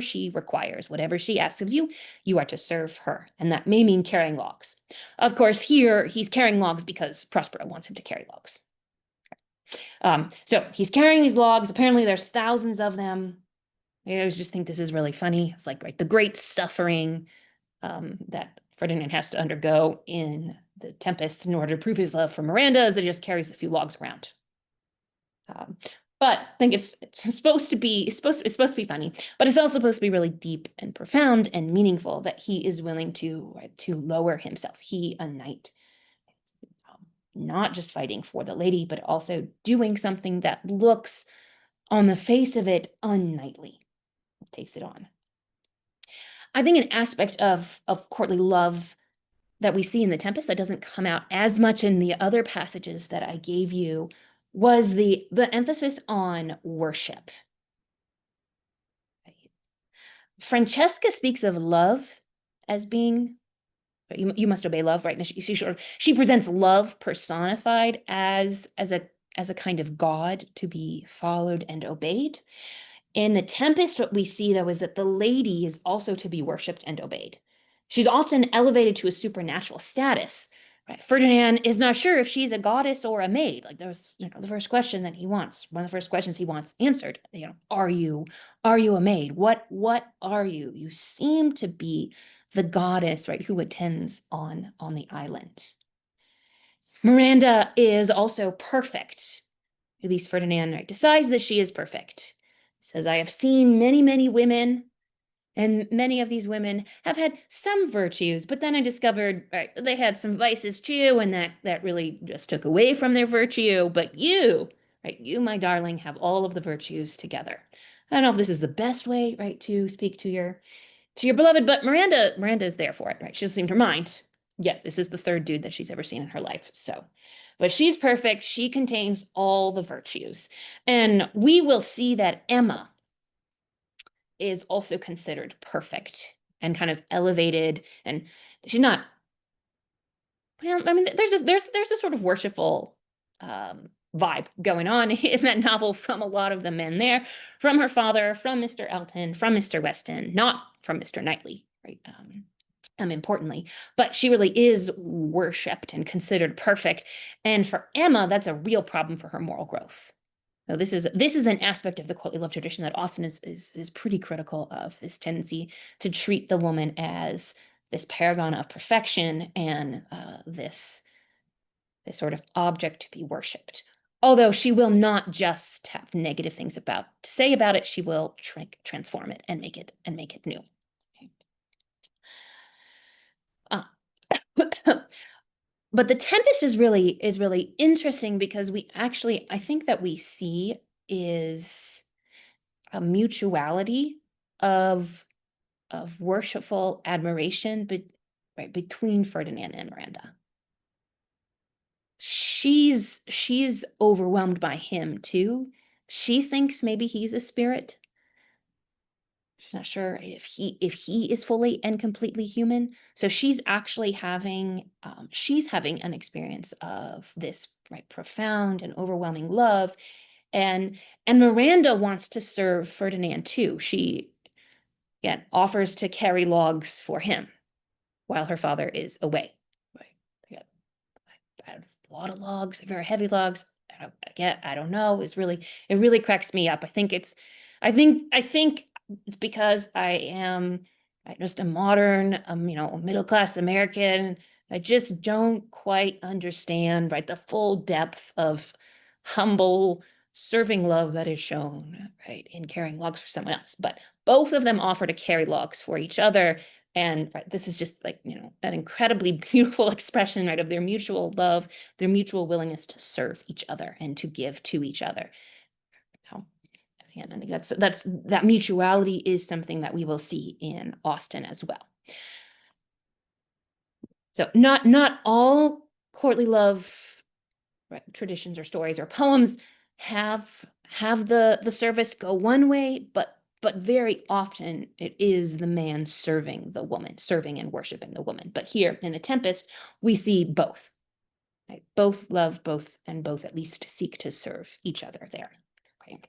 she requires, whatever she asks of you, you are to serve her, and that may mean carrying logs. Of course, here he's carrying logs because Prospero wants him to carry logs. So he's carrying these logs. Apparently, there's thousands of them. I always just think this is really funny. It's like, right, the great suffering that Ferdinand has to undergo in the Tempest in order to prove his love for Miranda is that he just carries a few logs around. But I think it's supposed to be funny, but it's also supposed to be really deep and profound and meaningful that he is willing to lower himself. He, a knight, not just fighting for the lady, but also doing something that looks, on the face of it, unknightly. Takes it on. I think an aspect of courtly love that we see in the Tempest that doesn't come out as much in the other passages that I gave you was the emphasis on worship. Francesca speaks of love as being, you must obey love, right? And she presents love personified as a kind of god to be followed and obeyed. In the Tempest, what we see, though, is that the lady is also to be worshipped and obeyed. She's often elevated to a supernatural status. Right? Ferdinand is not sure if she's a goddess or a maid. Like, that was the first question that he wants. One of the first questions he wants answered. Are you a maid? What are you? You seem to be the goddess, right, who attends on the island. Miranda is also perfect. At least Ferdinand, right, decides that she is perfect. Says, I have seen many, many women, and many of these women have had some virtues, but then I discovered, right, they had some vices too, and that really just took away from their virtue. But you, right, you, my darling, have all of the virtues together. I don't know if this is the best way, right, to speak to your beloved, but Miranda is there for it, right? She doesn't seem to mind. Yeah, this is the third dude that she's ever seen in her life. So, but she's perfect. She contains all the virtues. And we will see that Emma is also considered perfect and kind of elevated. And she's not, well, I mean, there's a sort of worshipful vibe going on in that novel from a lot of the men there, from her father, from Mr. Elton, from Mr. Weston, not from Mr. Knightley, right? Importantly, but she really is worshipped and considered perfect. And for Emma, that's a real problem for her moral growth. Now, this is an aspect of the courtly love tradition that Austen is pretty critical of, this tendency to treat the woman as this paragon of perfection and this sort of object to be worshipped. Although she will not just have negative things to say about it, she will transform it and make it new. But the Tempest is really interesting because I think that we see is a mutuality of worshipful admiration between Ferdinand and Miranda. She's overwhelmed by him too. She thinks maybe he's a spirit. She's not sure if he is fully and completely human. So she's actually having an experience of this, right, profound and overwhelming love. And Miranda wants to serve Ferdinand too. She, again, offers to carry logs for him while her father is away. Right. I have a lot of logs, very heavy logs. I don't know. It really cracks me up. I think it's because I am just a modern, middle-class American. I just don't quite understand, right, the full depth of humble serving love that is shown, right, in carrying logs for someone else. But both of them offer to carry logs for each other. And right, this is just like, an incredibly beautiful expression, right, of their mutual love, their mutual willingness to serve each other and to give to each other. And I think that mutuality is something that we will see in Austen as well. So not all courtly love, right, traditions or stories or poems have the service go one way, but very often it is the man serving the woman, serving and worshiping the woman. But here in The Tempest, we see both. Right? Both love both, and both at least seek to serve each other there. Okay.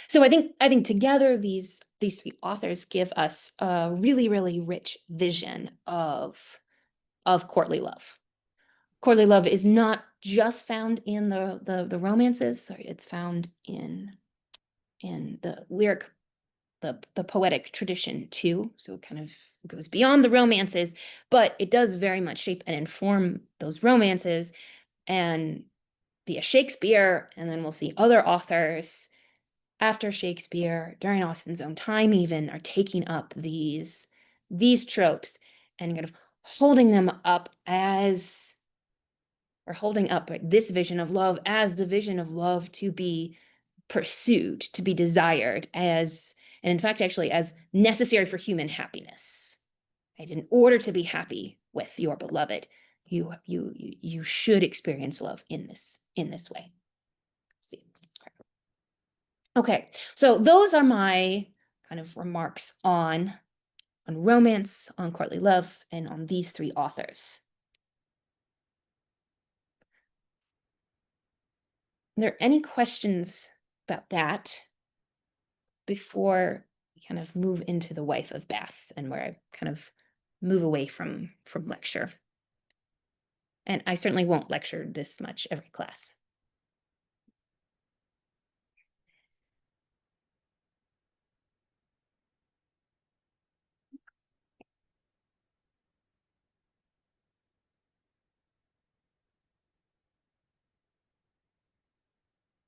So I think together these three authors give us a really, really rich vision of courtly love. Courtly love is not just found in the romances. Sorry, it's found in the lyric, the poetic tradition too. So it kind of goes beyond the romances, but it does very much shape and inform those romances, and via Shakespeare, and then we'll see other authors after Shakespeare, during Austen's own time even, are taking up these tropes and kind of holding them up as, or holding up this vision of love as the vision of love to be pursued, to be desired, as, and in fact, actually as necessary for human happiness. Right? In order to be happy with your beloved, you should experience love in this way. Okay, so those are my kind of remarks on romance, on courtly love, and on these three authors. Are there any questions about that before we kind of move into The Wife of Bath, and where I kind of move away from lecture? And I certainly won't lecture this much every class.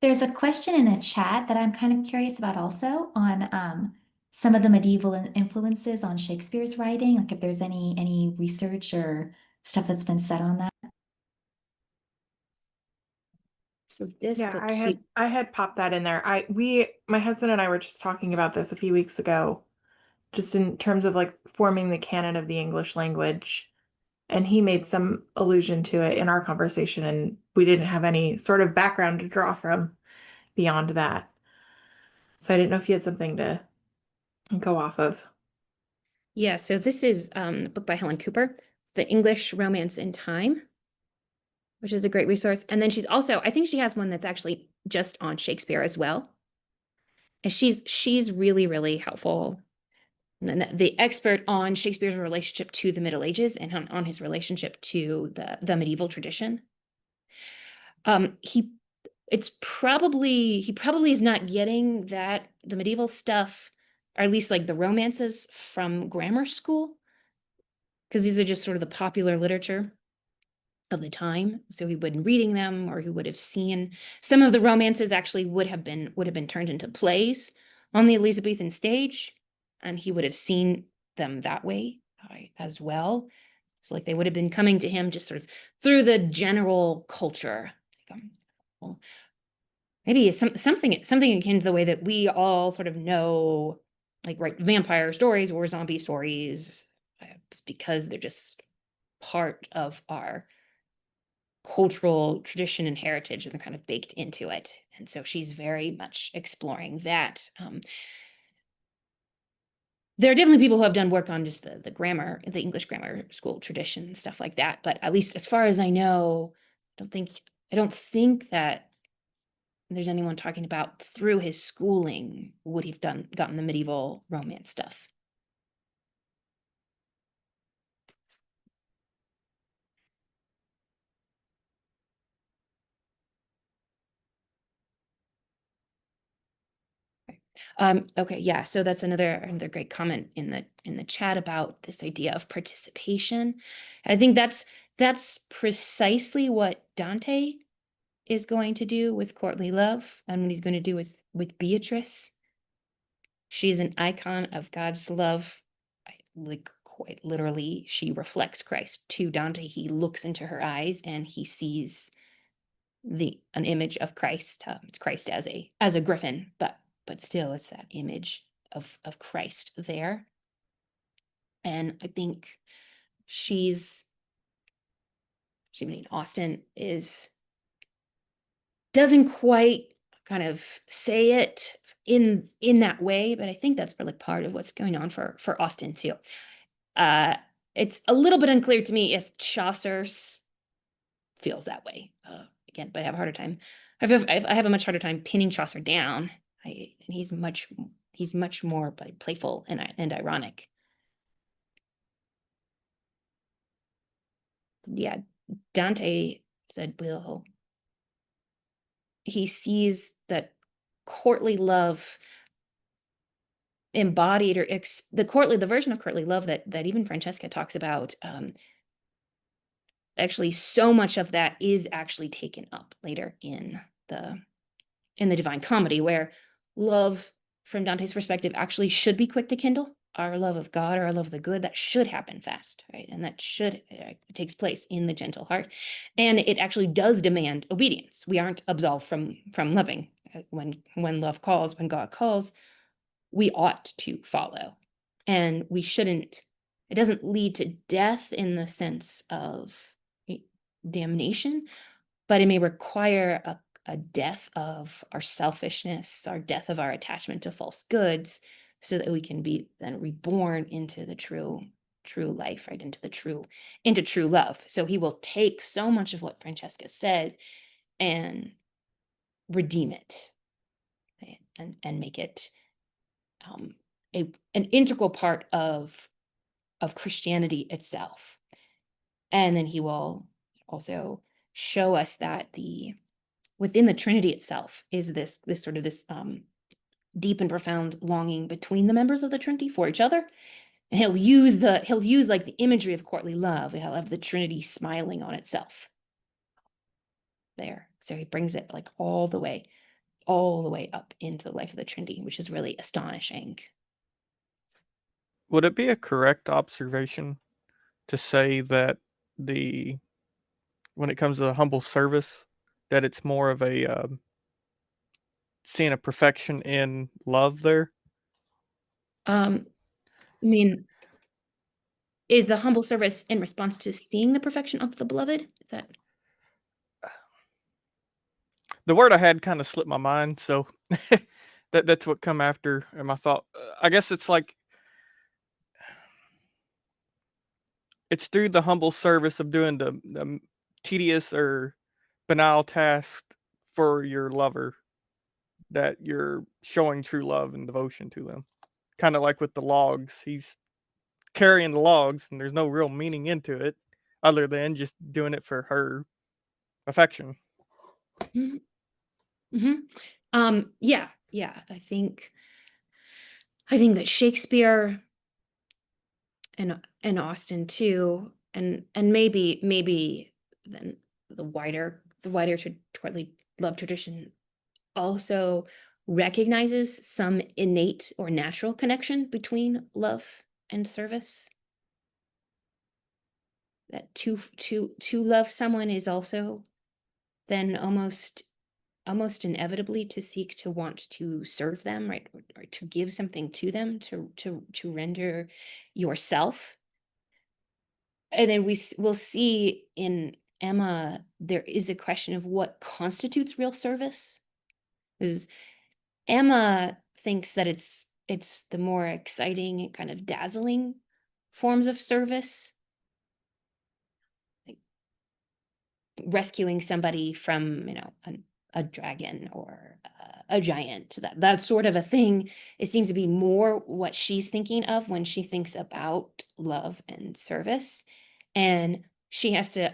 There's a question in the chat that I'm kind of curious about also on some of the medieval influences on Shakespeare's writing, like if there's any research or stuff that's been said on that. So this Yeah, book I had popped that in there. My husband and I were just talking about this a few weeks ago, just in terms of like forming the canon of the English language. And he made some allusion to it in our conversation, and we didn't have any sort of background to draw from beyond that. So I didn't know if you had something to go off of. Yeah, so this is a book by Helen Cooper, The English Romance in Time, which is a great resource. And then she's also, I think she has one that's actually just on Shakespeare as well. And she's really, really helpful. And the expert on Shakespeare's relationship to the Middle Ages and on his relationship to the medieval tradition. He probably is not getting that the medieval stuff, or at least like the romances, from grammar school, because these are just sort of the popular literature of the time. So he would have been reading them, or he would have seen some of the romances actually would have been turned into plays on the Elizabethan stage, and he would have seen them that way as well. So like they would have been coming to him just sort of through the general culture. Well, maybe it's something akin to the way that we all sort of know, like, right, vampire stories or zombie stories, because they're just part of our cultural tradition and heritage, and they're kind of baked into it. And so she's very much exploring that. There are definitely people who have done work on just the grammar, the English grammar school tradition and stuff like that. But at least as far as I know, I don't think that there's anyone talking about through his schooling would he've gotten the medieval romance stuff. Okay, yeah, so that's another great comment in the chat about this idea of participation. I think that's precisely what Dante is going to do with courtly love and what he's going to do with Beatrice. She is an icon of God's love. Like quite literally, she reflects Christ to Dante. He looks into her eyes and he sees an image of Christ. It's Christ as a griffin, but still it's that image of Christ there. And I think Austen doesn't quite kind of say it in that way, but I think that's really part of what's going on for Austen too. It's a little bit unclear to me if Chaucer's feels that way. Again, but I have a harder time. I have a much harder time pinning Chaucer down. And he's much more playful and ironic. Yeah, Dante said, he sees that courtly love embodied, or the version of courtly love that even Francesca talks about. Actually, so much of that is actually taken up later in the Divine Comedy, where love, from Dante's perspective, actually should be quick to kindle. Our love of God, or our love of the good, that should happen fast, right? And that it takes place in the gentle heart, and it actually does demand obedience. We aren't absolved from loving. When love calls, when God calls, we ought to follow, and we shouldn't. It doesn't lead to death in the sense of damnation, but it may require a death of our selfishness, our death of our attachment to false goods, so that we can be then reborn into the true life, right? Into true love. So he will take so much of what Francesca says and redeem it, right? And make it an integral part of Christianity itself. And then he will also show us that within the Trinity itself is this sort of deep and profound longing between the members of the Trinity for each other. And he'll use like the imagery of courtly love. He'll have the Trinity smiling on itself there. So he brings it like all the way up into the life of the Trinity, which is really astonishing. Would it be a correct observation to say that when it comes to the humble service, that it's more of a seeing a perfection in love there? I mean, is the humble service in response to seeing the perfection of the beloved? Is that the word I had kind of slipped my mind, so that's what come after in my thought. I guess it's like it's through the humble service of doing the tedious or banal task for your lover that you're showing true love and devotion to them. Kind of like with the logs, he's carrying the logs and there's no real meaning into it other than just doing it for her affection. Yeah. I think that Shakespeare and Austen too, and maybe then the wider courtly love tradition also recognizes some innate or natural connection between love and service. That to love someone is also then almost inevitably to seek to want to serve them, right? Or to give something to them, to render yourself. And then we'll see in Emma, there is a question of what constitutes real service. Is Emma thinks that it's the more exciting, kind of dazzling forms of service, like rescuing somebody from, a dragon or a giant, that sort of a thing. It seems to be more what she's thinking of when she thinks about love and service. And she has to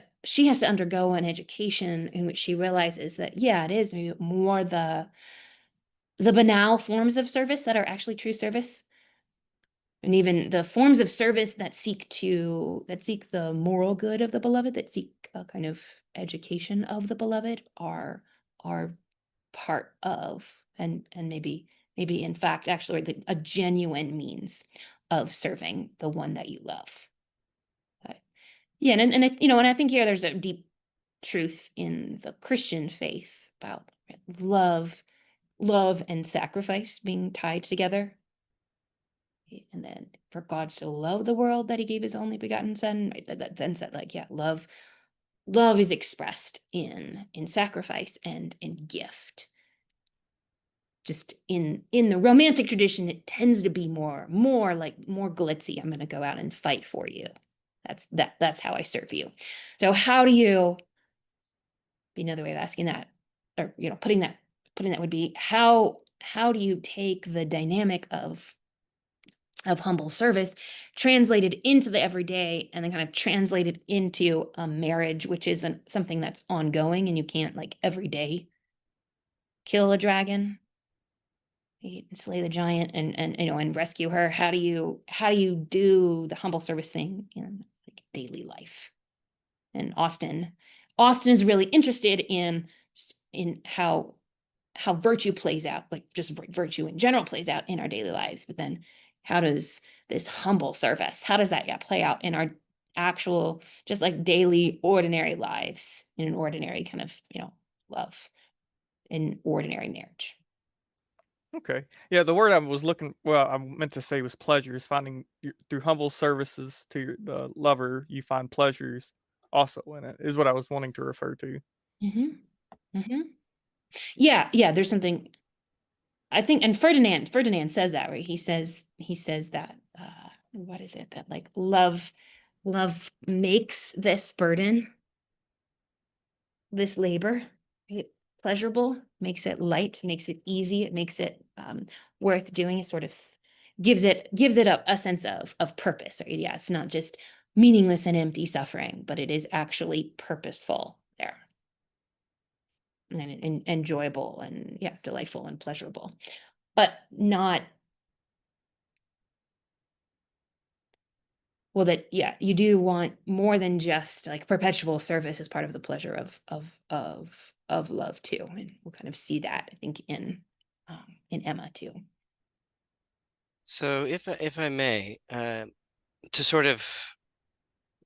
undergo an education in which she realizes that, yeah, it is maybe more the banal forms of service that are actually true service. And even the forms of service that seek the moral good of the beloved, that seek a kind of education of the beloved, are part of, and maybe in fact actually a genuine means of serving the one that you love. Yeah, and I, and I think here there's a deep truth in the Christian faith about love and sacrifice being tied together. And then for God so loved the world that he gave his only begotten son, right? That then said, like, yeah, love is expressed in sacrifice and in gift. Just in the romantic tradition, it tends to be more glitzy. I'm going to go out and fight for you. That's how I serve you. So how do you, be another way of asking that, or putting that would be, how do you take the dynamic of humble service translated into the everyday, and then kind of translated into a marriage, which is something that's ongoing, and you can't like every day kill a dragon, slay the giant, and rescue her. How do you do the humble service thing in like daily life? And Austen is really interested in how virtue plays out, like just virtue in general plays out in our daily lives, but then how does this humble service, how does that play out in our actual, just like daily ordinary lives, in an ordinary kind of love, in ordinary marriage? Okay. Yeah, the word I was looking, well, I meant to say was pleasures. Finding through humble services to the lover, you find pleasures also in it, is what I was wanting to refer to. Yeah, there's something, I think, and Ferdinand says that, right? He says that, what is it, that like love makes this burden, this labor, right, pleasurable, makes it light, makes it easy, it makes it worth doing. It sort of gives it a sense of purpose, right? Yeah, it's not just meaningless and empty suffering, but it is actually purposeful there, and enjoyable, and yeah, delightful and pleasurable, but not, well, that, yeah, you do want more than just like perpetual service as part of the pleasure of love too. And we'll kind of see that, I think, in Emma too. So if I may, to sort of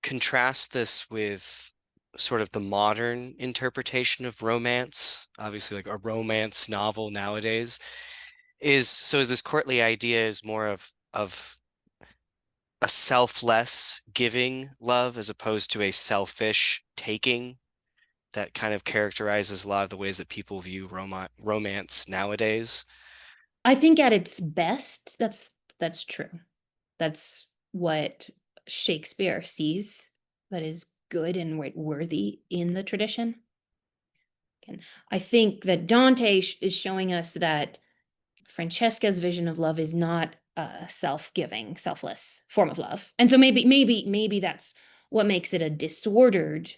contrast this with sort of the modern interpretation of romance, obviously like a romance novel nowadays, is this courtly idea is more of a selfless giving love as opposed to a selfish taking, that kind of characterizes a lot of the ways that people view romance nowadays. I think at its best, that's true. That's what Shakespeare sees that is good and worthy in the tradition. And I think that Dante is showing us that Francesca's vision of love is not a self-giving, selfless form of love. And so maybe that's what makes it a disordered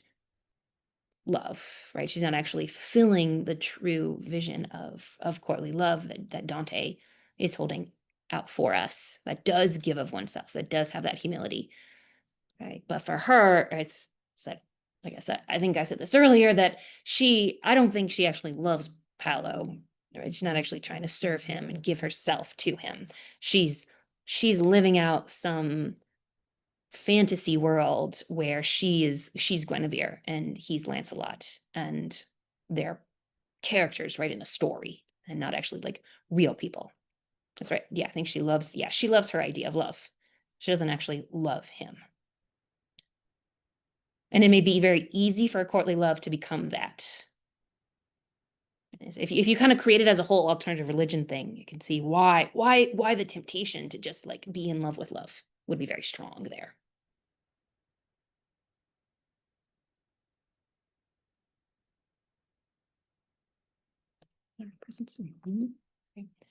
love, right? She's not actually fulfilling the true vision of courtly love that Dante is holding out for us, that does give of oneself, that does have that humility, right? But for her, it's like I said, I think I said this earlier, that I don't think she actually loves Paolo, right? She's not actually trying to serve him and give herself to him. She's living out some fantasy world where she's Guinevere and he's Lancelot, and they're characters, right, in a story, and not actually like real people. That's right. Yeah, I think she loves her idea of love. She doesn't actually love him. And it may be very easy for a courtly love to become that. If you kind of create it as a whole alternative religion thing, you can see why the temptation to just like be in love with love would be very strong there.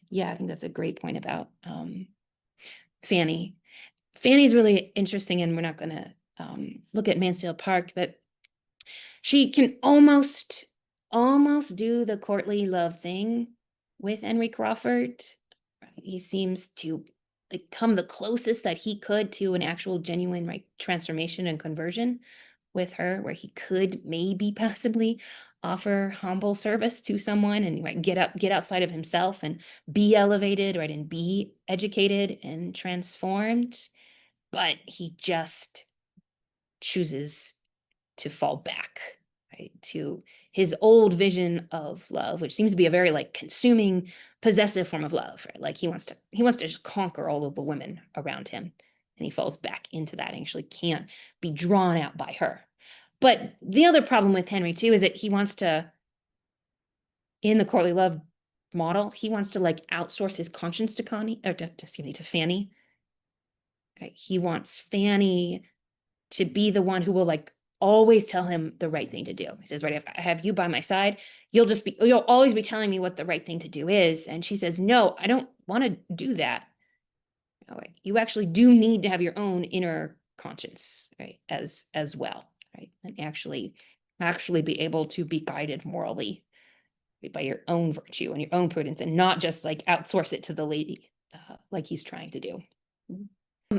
Yeah, I think that's a great point about Fanny. Fanny's really interesting, and we're not going to look at Mansfield Park, but she can almost do the courtly love thing with Henry Crawford. He seems to like come the closest that he could to an actual genuine right transformation and conversion with her, where he could maybe possibly offer humble service to someone and right, get outside of himself and be elevated, right, and be educated and transformed. But he just chooses to fall back, right, to his old vision of love, which seems to be a very like consuming, possessive form of love, right? Like he wants to just conquer all of the women around him, and he falls back into that and actually can't be drawn out by her. But the other problem with Henry too is that he wants to, in the courtly love model, he wants to like outsource his conscience to Connie, or to Fanny. Right? He wants Fanny to be the one who will like always tell him the right thing to do. He says, right, if I have you by my side, you'll always be telling me what the right thing to do is. And she says, no, I don't want to do that. No, you actually do need to have your own inner conscience, right, as well, right, and actually be able to be guided morally by your own virtue and your own prudence, and not just like outsource it to the lady, like he's trying to do.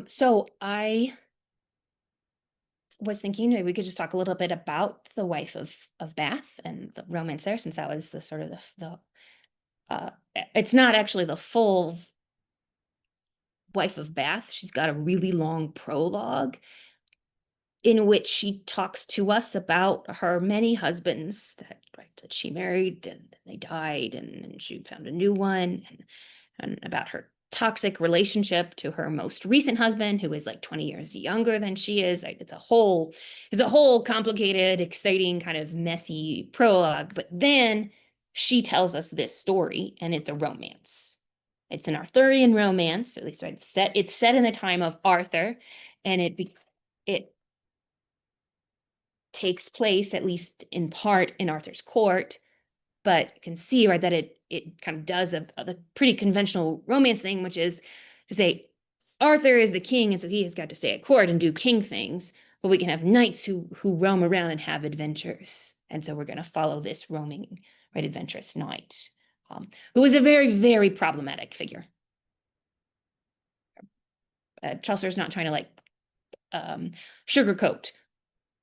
So I was thinking maybe we could just talk a little bit about the wife of Bath and the romance there, since that was the sort of the it's not actually the full wife of Bath. She's got a really long prologue in which she talks to us about her many husbands that she married, and they died, and she found a new one, and about her toxic relationship to her most recent husband, who is like 20 years younger than she is. It's a whole complicated, exciting, kind of messy prologue. But then she tells us this story, and it's a romance. It's an Arthurian romance, at least right, it's set in the time of Arthur, and it takes place, at least in part, in Arthur's court. But you can see, right, that it kind of does a pretty conventional romance thing, which is to say Arthur is the king, and so he has got to stay at court and do king things, but we can have knights who roam around and have adventures. And so we're going to follow this roaming, right, adventurous knight, who is a very, very problematic figure. Chaucer's not trying to like sugarcoat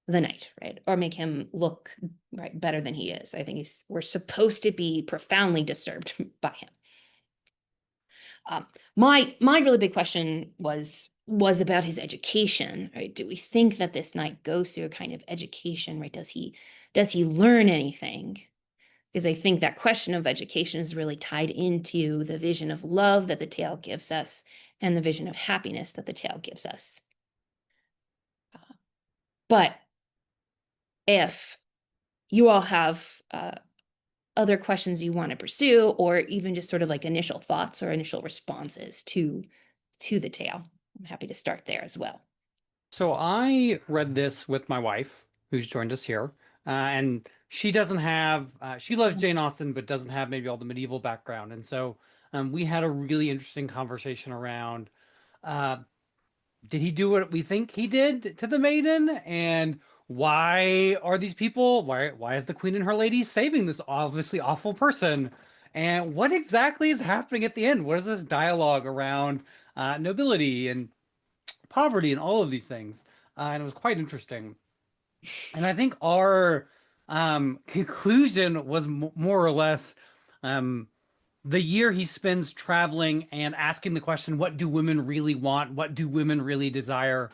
the knight, right, or make him look right better than he is. I think we're supposed to be profoundly disturbed by him. My really big question was about his education, right? Do we think that this knight goes through a kind of education, right? Does he learn anything? Because I think that question of education is really tied into the vision of love that the tale gives us and the vision of happiness that the tale gives us. But if you all have other questions you want to pursue, or even just sort of like initial thoughts or initial responses to the tale, I'm happy to start there as well. So I read this with my wife, who's joined us here, and she doesn't have, she loves Jane Austen, but doesn't have maybe all the medieval background. And so we had a really interesting conversation around, did he do what we think he did to the maiden? And why are these people, why is the queen and her ladies saving this obviously awful person? And what exactly is happening at the end? What is this dialogue around nobility and poverty and all of these things? And it was quite interesting. And I think our conclusion was more or less the year he spends traveling and asking the question, what do women really want? What do women really desire?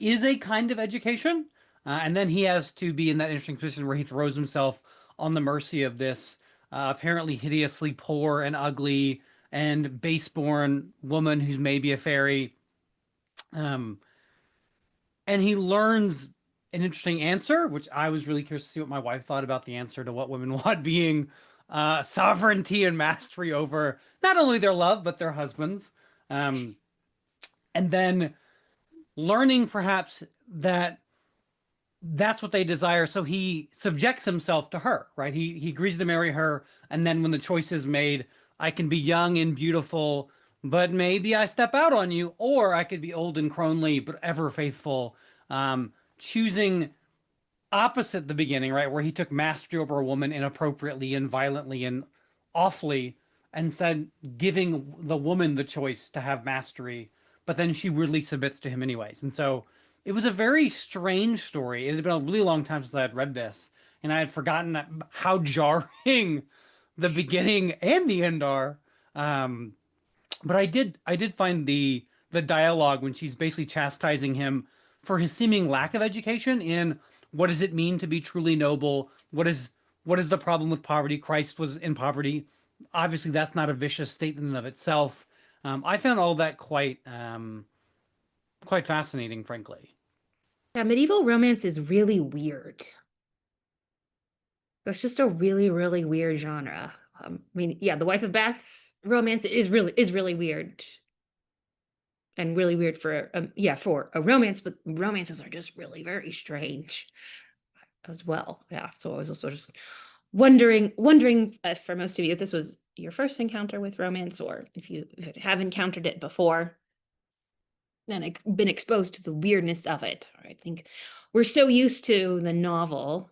Is a kind of education. And then he has to be in that interesting position where he throws himself on the mercy of this apparently hideously poor and ugly and base-born woman who's maybe a fairy. And he learns an interesting answer, which I was really curious to see what my wife thought about the answer to what women want, being sovereignty and mastery over not only their love, but their husbands. And then learning perhaps that that's what they desire. So he subjects himself to her, right? He agrees to marry her. And then when the choice is made, I can be young and beautiful, but maybe I step out on you, or I could be old and crony, but ever faithful. Choosing opposite the beginning, right? Where he took mastery over a woman inappropriately and violently and awfully. and said giving the woman the choice to have mastery, but then she really submits to him anyways. And so it was a very strange story. It had been a really long time since I had read this, and I had forgotten how jarring the beginning and the end are. But I did find the dialogue when she's basically chastising him for his seeming lack of education in what does it mean to be truly noble? What is the problem with poverty? Christ was in poverty. Obviously, that's not a vicious statement in of itself. I found all that quite fascinating, frankly. Yeah, medieval romance is really weird. It's just a really, really weird genre. I mean, yeah, the Wife of Bath romance is really weird. And really weird for for a romance, but romances are just really very strange as well. Yeah, so I was also just wondering for most of you if this was your first encounter with romance, or if you have encountered it before and been exposed to the weirdness of it. I think we're so used to the novel,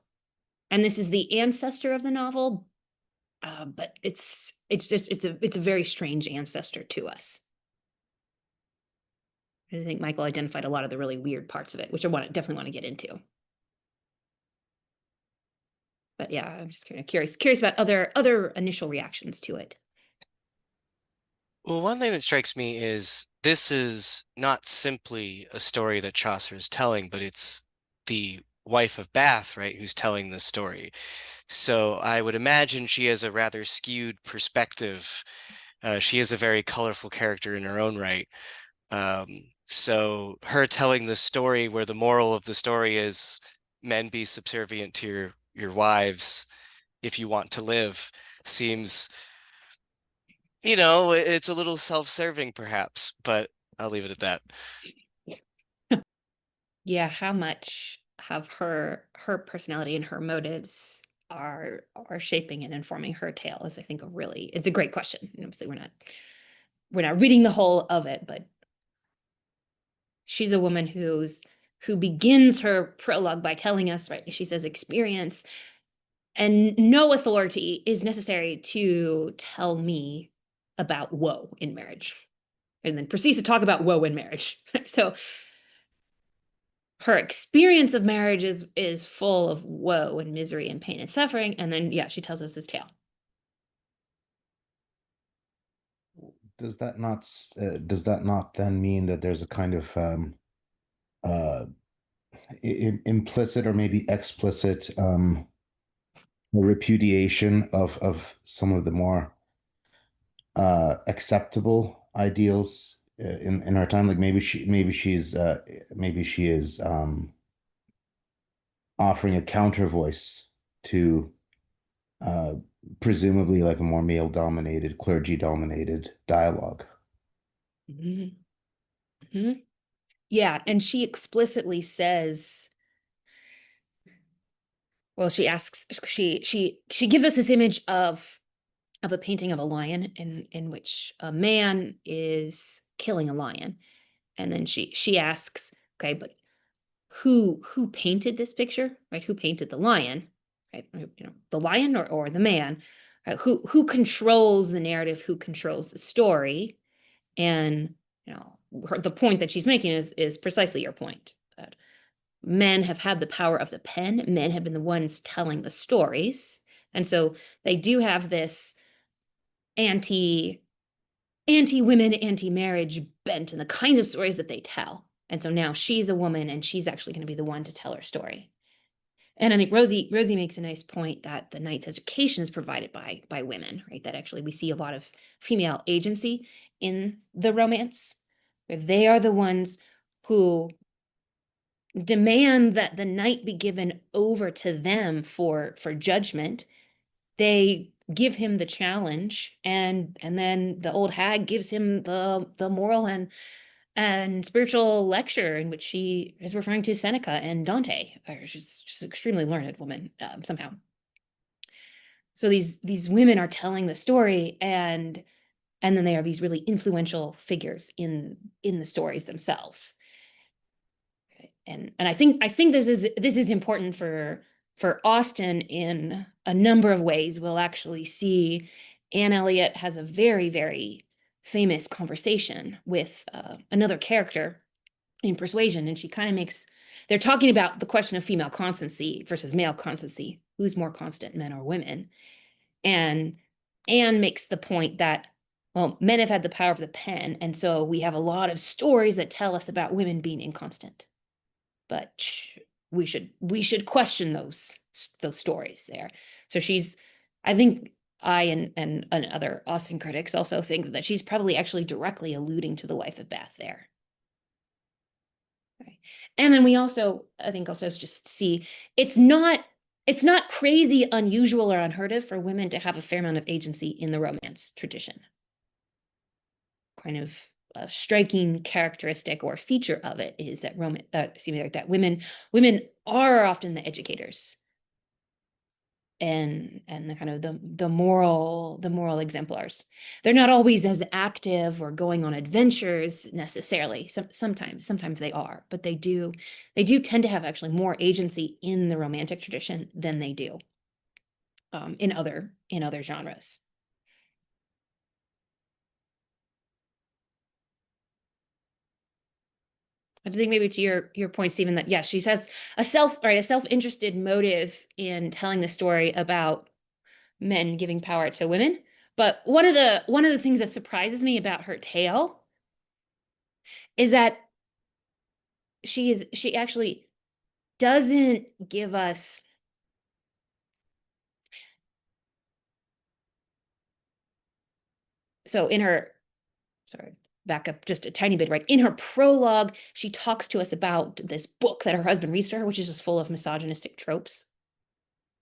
and this is the ancestor of the novel, but it's a very strange ancestor to us. I think Michael identified a lot of the really weird parts of it, which I definitely want to get into. But yeah, I'm just kind of curious about other initial reactions to it. Well, one thing that strikes me is this is not simply a story that Chaucer is telling, but it's the wife of Bath, right, who's telling this story. So I would imagine she has a rather skewed perspective. She is a very colorful character in her own right. So her telling the story where the moral of the story is men be subservient to your wives if you want to live seems, it's a little self-serving perhaps, but I'll leave it at that. Yeah, how much of her personality and her motives are shaping and informing her tale is, I think, it's a great question. And obviously we're not reading the whole of it, but she's a woman who begins her prologue by telling us, right? She says experience and no authority is necessary to tell me about woe in marriage, and then proceeds to talk about woe in marriage. So her experience of marriage is full of woe and misery and pain and suffering, and then she tells us this tale. Does that not then mean that there's a kind of implicit or maybe explicit repudiation of some of the more acceptable ideals in our time? Like maybe she is offering a counter voice to presumably like a more male dominated, clergy dominated dialogue. Mm-hmm. Mm-hmm. Yeah, and she explicitly says, well, she gives us this image of a painting of a lion in which a man is killing a lion, and then she asks, okay, but who painted this picture, right? Who painted the lion, right? The lion or the man, right? Who controls the narrative? Who controls the story? And the point that she's making is precisely your point, that men have had the power of the pen. Men have been the ones telling the stories, and so they do have this anti-women, anti-marriage bent in the kinds of stories that they tell. And so now she's a woman, and she's actually going to be the one to tell her story. And I think Rosie makes a nice point that the knight's education is provided by women, right? That actually we see a lot of female agency in the romance, where they are the ones who demand that the knight be given over to them for judgment. They give him the challenge, and then the old hag gives him the moral and spiritual lecture in which she is referring to Seneca and Dante. She's an extremely learned woman, somehow. So these women are telling the story, and then they are these really influential figures in the stories themselves. And I think this is important for Austen in a number of ways. We'll actually see Anne Elliot has a very, very famous conversation with another character in Persuasion, and she kind of makes, they're talking about the question of female constancy versus male constancy. Who's more constant, men or women? And Anne makes the point that, well, men have had the power of the pen, and so we have a lot of stories that tell us about women being inconstant. But we should question those stories there. So she's, I think I and other Austen critics also think that she's probably actually directly alluding to the wife of Bath there. Okay. And then we also, I think also just see it's not crazy, unusual, or unheard of for women to have a fair amount of agency in the Romance tradition. Kind of a striking characteristic or feature of it is that women are often the educators and the kind of the moral exemplars. They're not always as active or going on adventures necessarily. Sometimes they are, but they do tend to have actually more agency in the Romantic tradition than they do in other genres. I think maybe to your point, Stephen, that yes, she has a self-interested motive in telling the story about men giving power to women. But one of the things that surprises me about her tale is that she actually doesn't give us back up just a tiny bit, right? In her prologue, she talks to us about this book that her husband reads to her, which is just full of misogynistic tropes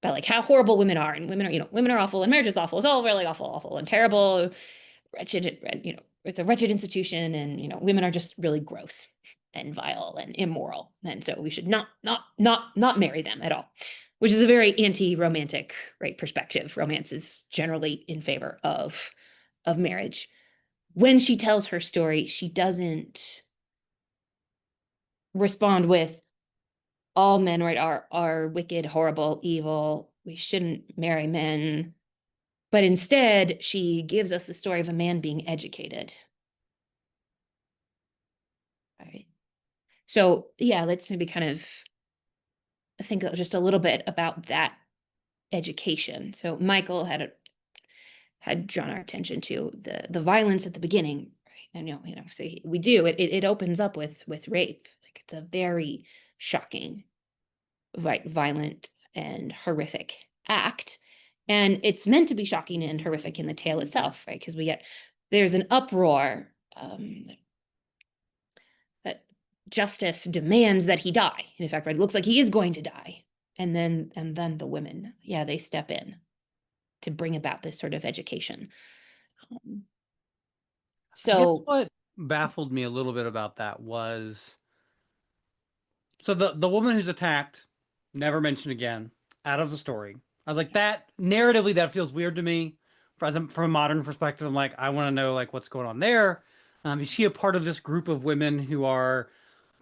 about like how horrible women are, and women are awful, and marriage is awful. It's all really awful and terrible, wretched, it's a wretched institution, and women are just really gross and vile and immoral, and so we should not marry them at all, which is a very anti-romantic, right, perspective. Romance is generally in favor of marriage. When she tells her story, she doesn't respond with all men, right, are wicked, horrible, evil, we shouldn't marry men. But instead, she gives us the story of a man being educated. All right. So yeah, let's maybe kind of think just a little bit about that education. So Michael had drawn our attention to the violence at the beginning, right? And so it opens up with rape. Like it's a very shocking, right, violent and horrific act, and it's meant to be shocking and horrific in the tale itself, right? Because there's an uproar that justice demands that he die. In fact, right, it looks like he is going to die, and then the women, they step in to bring about this sort of education. I guess what baffled me a little bit about that was, so the woman who's attacked, never mentioned again, out of the story. I was like, that narratively, that feels weird to me. From a modern perspective, I'm like, I want to know like what's going on there. Is she a part of this group of women who are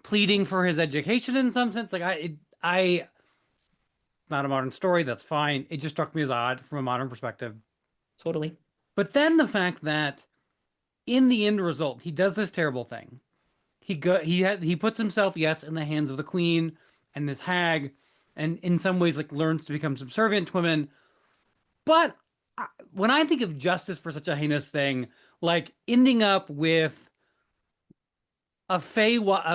pleading for his education in some sense? Like I not a modern story, that's fine. It just struck me as odd from a modern perspective. Totally. But then the fact that in the end result, he does this terrible thing. He puts himself, yes, in the hands of the queen and this hag, and in some ways like learns to become subservient to women. But when I think of justice for such a heinous thing, like ending up with a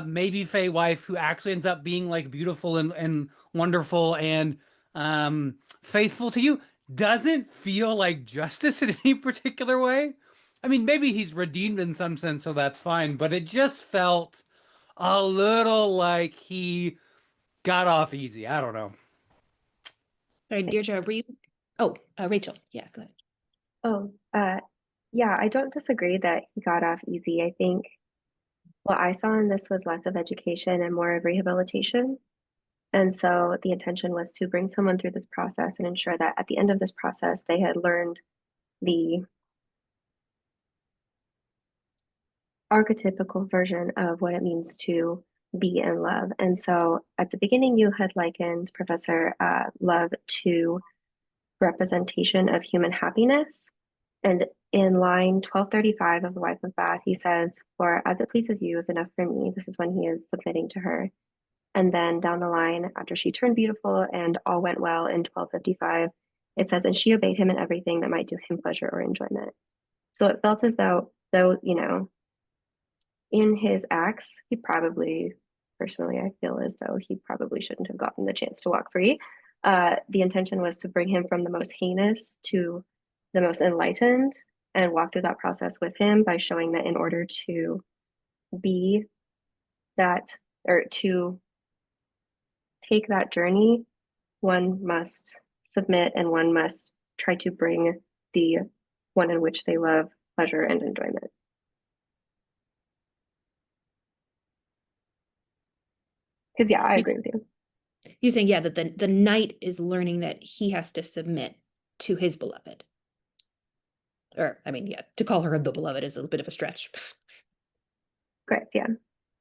maybe fey wife who actually ends up being like beautiful and wonderful and faithful to you, doesn't feel like justice in any particular way. I mean, maybe he's redeemed in some sense, so that's fine, but it just felt a little like he got off easy. I don't know. Sorry, Deirdre, were you? Oh, Rachel. Yeah, go ahead. Oh, yeah, I don't disagree that he got off easy. I think what I saw in this was less of education and more of rehabilitation. And so the intention was to bring someone through this process and ensure that at the end of this process, they had learned the archetypical version of what it means to be in love. And so at the beginning, you had likened Professor Love to representation of human happiness. And in line 1235 of The Wife of Bath, he says, "For as it pleases you is enough for me." This is when he is submitting to her. And then down the line, after she turned beautiful and all went well in 1255, it says, "And she obeyed him in everything that might do him pleasure or enjoyment." So it felt as though, in his acts, he probably, personally, I feel as though he probably shouldn't have gotten the chance to walk free. The intention was to bring him from the most heinous to the most enlightened and walk through that process with him by showing that in order to be that, or to take that journey, one must submit and one must try to bring the one in which they love pleasure and enjoyment. Because yeah, I agree with you. You're saying, yeah, that the knight is learning that he has to submit to his beloved. Or, I mean, yeah, to call her the beloved is a bit of a stretch. Correct, yeah.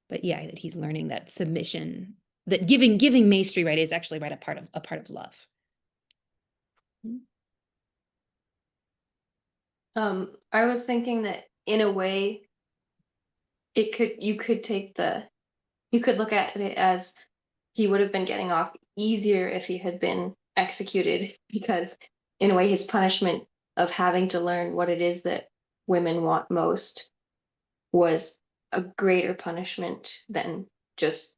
But yeah, that he's learning that submission, that giving mastery, right, is actually a part of love. I was thinking that in a way, you could look at it as he would have been getting off easier if he had been executed, because in a way his punishment of having to learn what it is that women want most was a greater punishment than just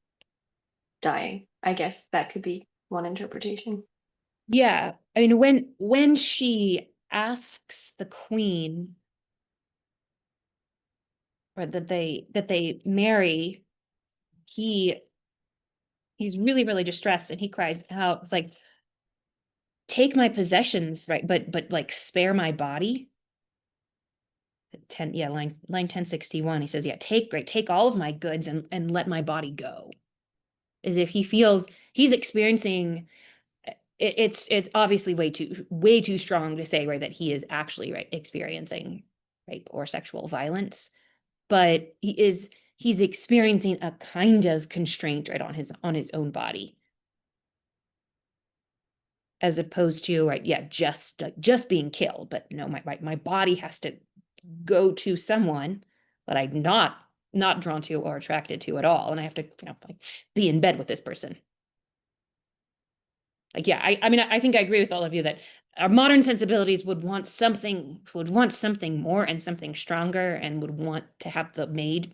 dying. I guess that could be one interpretation. Yeah, I mean, when she asks the queen, or that they marry, he's really, really distressed, and he cries out. It's like, take my possessions, right? But like, spare my body. Line 1061. He says, yeah, take all of my goods and let my body go. As if he feels he's experiencing. It's obviously way too strong to say, right, that he is actually, right, experiencing rape or sexual violence, but he's experiencing a kind of constraint, right, on his own body, as opposed to, right, yeah, just being killed. But no, my body has to go to someone that I'm not drawn to or attracted to at all, and I have to, like, be in bed with this person. Like, yeah, I mean, I think I agree with all of you that our modern sensibilities would want something more and something stronger, and would want to have the maid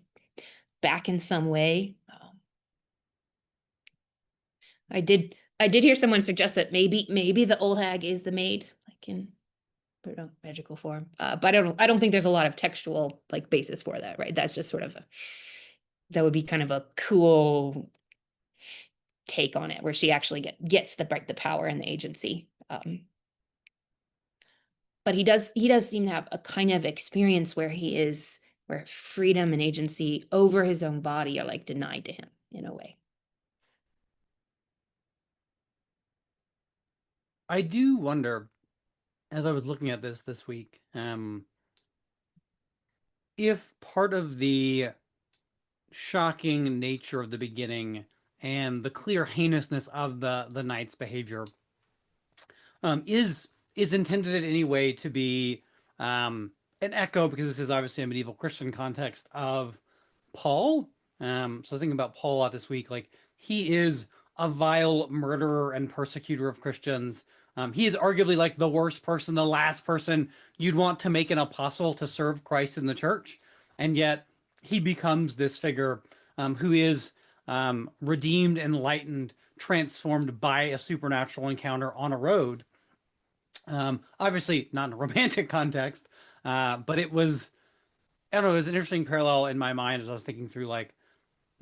back in some way. I did hear someone suggest that maybe the old hag is the maid, like in magical form. But I don't think there's a lot of textual, like, basis for that, right? That's just sort of that would be kind of a cool take on it, where she actually gets the power and the agency. But he does seem to have a kind of experience where freedom and agency over his own body are, like, denied to him in a way. I do wonder, as I was looking at this week, if part of the shocking nature of the beginning and the clear heinousness of the knight's behavior is intended in any way to be an echo, because this is obviously a medieval Christian context, of Paul. So thinking about Paul a lot this week, like, he is a vile murderer and persecutor of Christians. He is arguably, like, the worst person, the last person you'd want to make an apostle to serve Christ in the church. And yet he becomes this figure who is redeemed, enlightened, transformed by a supernatural encounter on a road. Obviously not in a romantic context, but it was, I don't know, it was an interesting parallel in my mind as I was thinking through, like,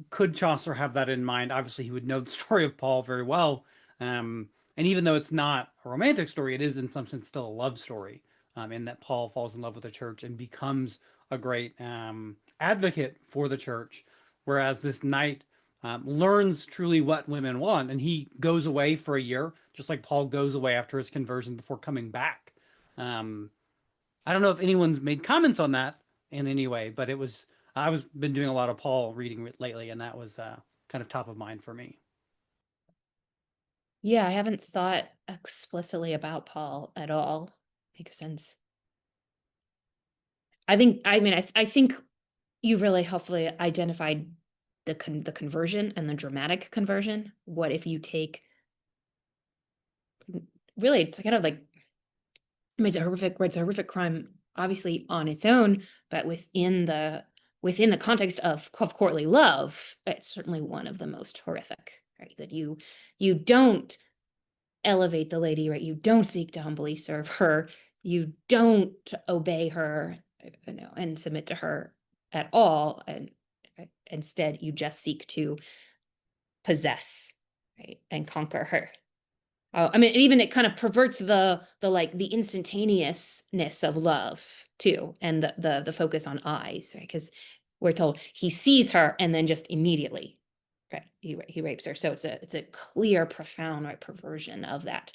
could Chaucer have that in mind? Obviously, he would know the story of Paul very well. And even though it's not a romantic story, it is in some sense still a love story, in that Paul falls in love with the church and becomes a great advocate for the church, whereas this knight learns truly what women want, and he goes away for a year, just like Paul goes away after his conversion before coming back. I don't know if anyone's made comments on that in any way, but I've been doing a lot of Paul reading lately, and that was kind of top of mind for me. Yeah, I haven't thought explicitly about Paul at all. Makes sense. I think you've really helpfully identified the conversion and the dramatic conversion. What if you take, really, it's kind of like, I mean, it's a horrific crime, obviously on its own, but within the context of courtly love, it's certainly one of the most horrific, right? That you don't elevate the lady, right? You don't seek to humbly serve her. You don't obey her, and submit to her at all. And instead, you just seek to possess, right, and conquer her. I mean, even it kind of perverts the instantaneousness of love too, and the focus on eyes, right? Because we're told he sees her and then just immediately, right, he rapes her. So it's a clear, profound, right, perversion of that.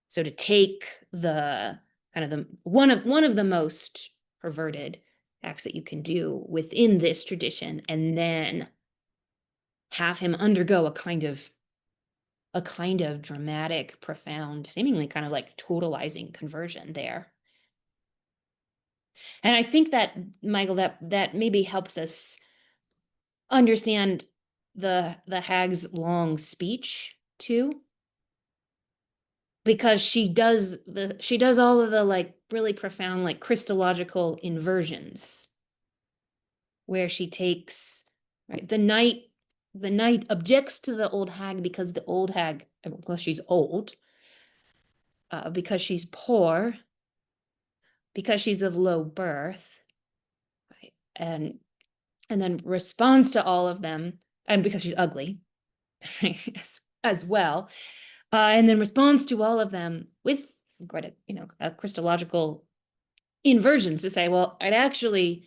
So to take the kind of the one of the most perverted acts that you can do within this tradition, and then have him undergo a kind of dramatic, profound, seemingly kind of like totalizing conversion there. And I think that, Michael, that maybe helps us understand the hag's long speech too, because she does all of the like really profound, like Christological inversions, where she takes, right, the knight objects to the old hag because the old hag, well, she's old, because she's poor, because she's of low birth, right? And then responds to all of them, and because she's ugly, as well, and then responds to all of them with quite a Christological inversions to say, well, it actually,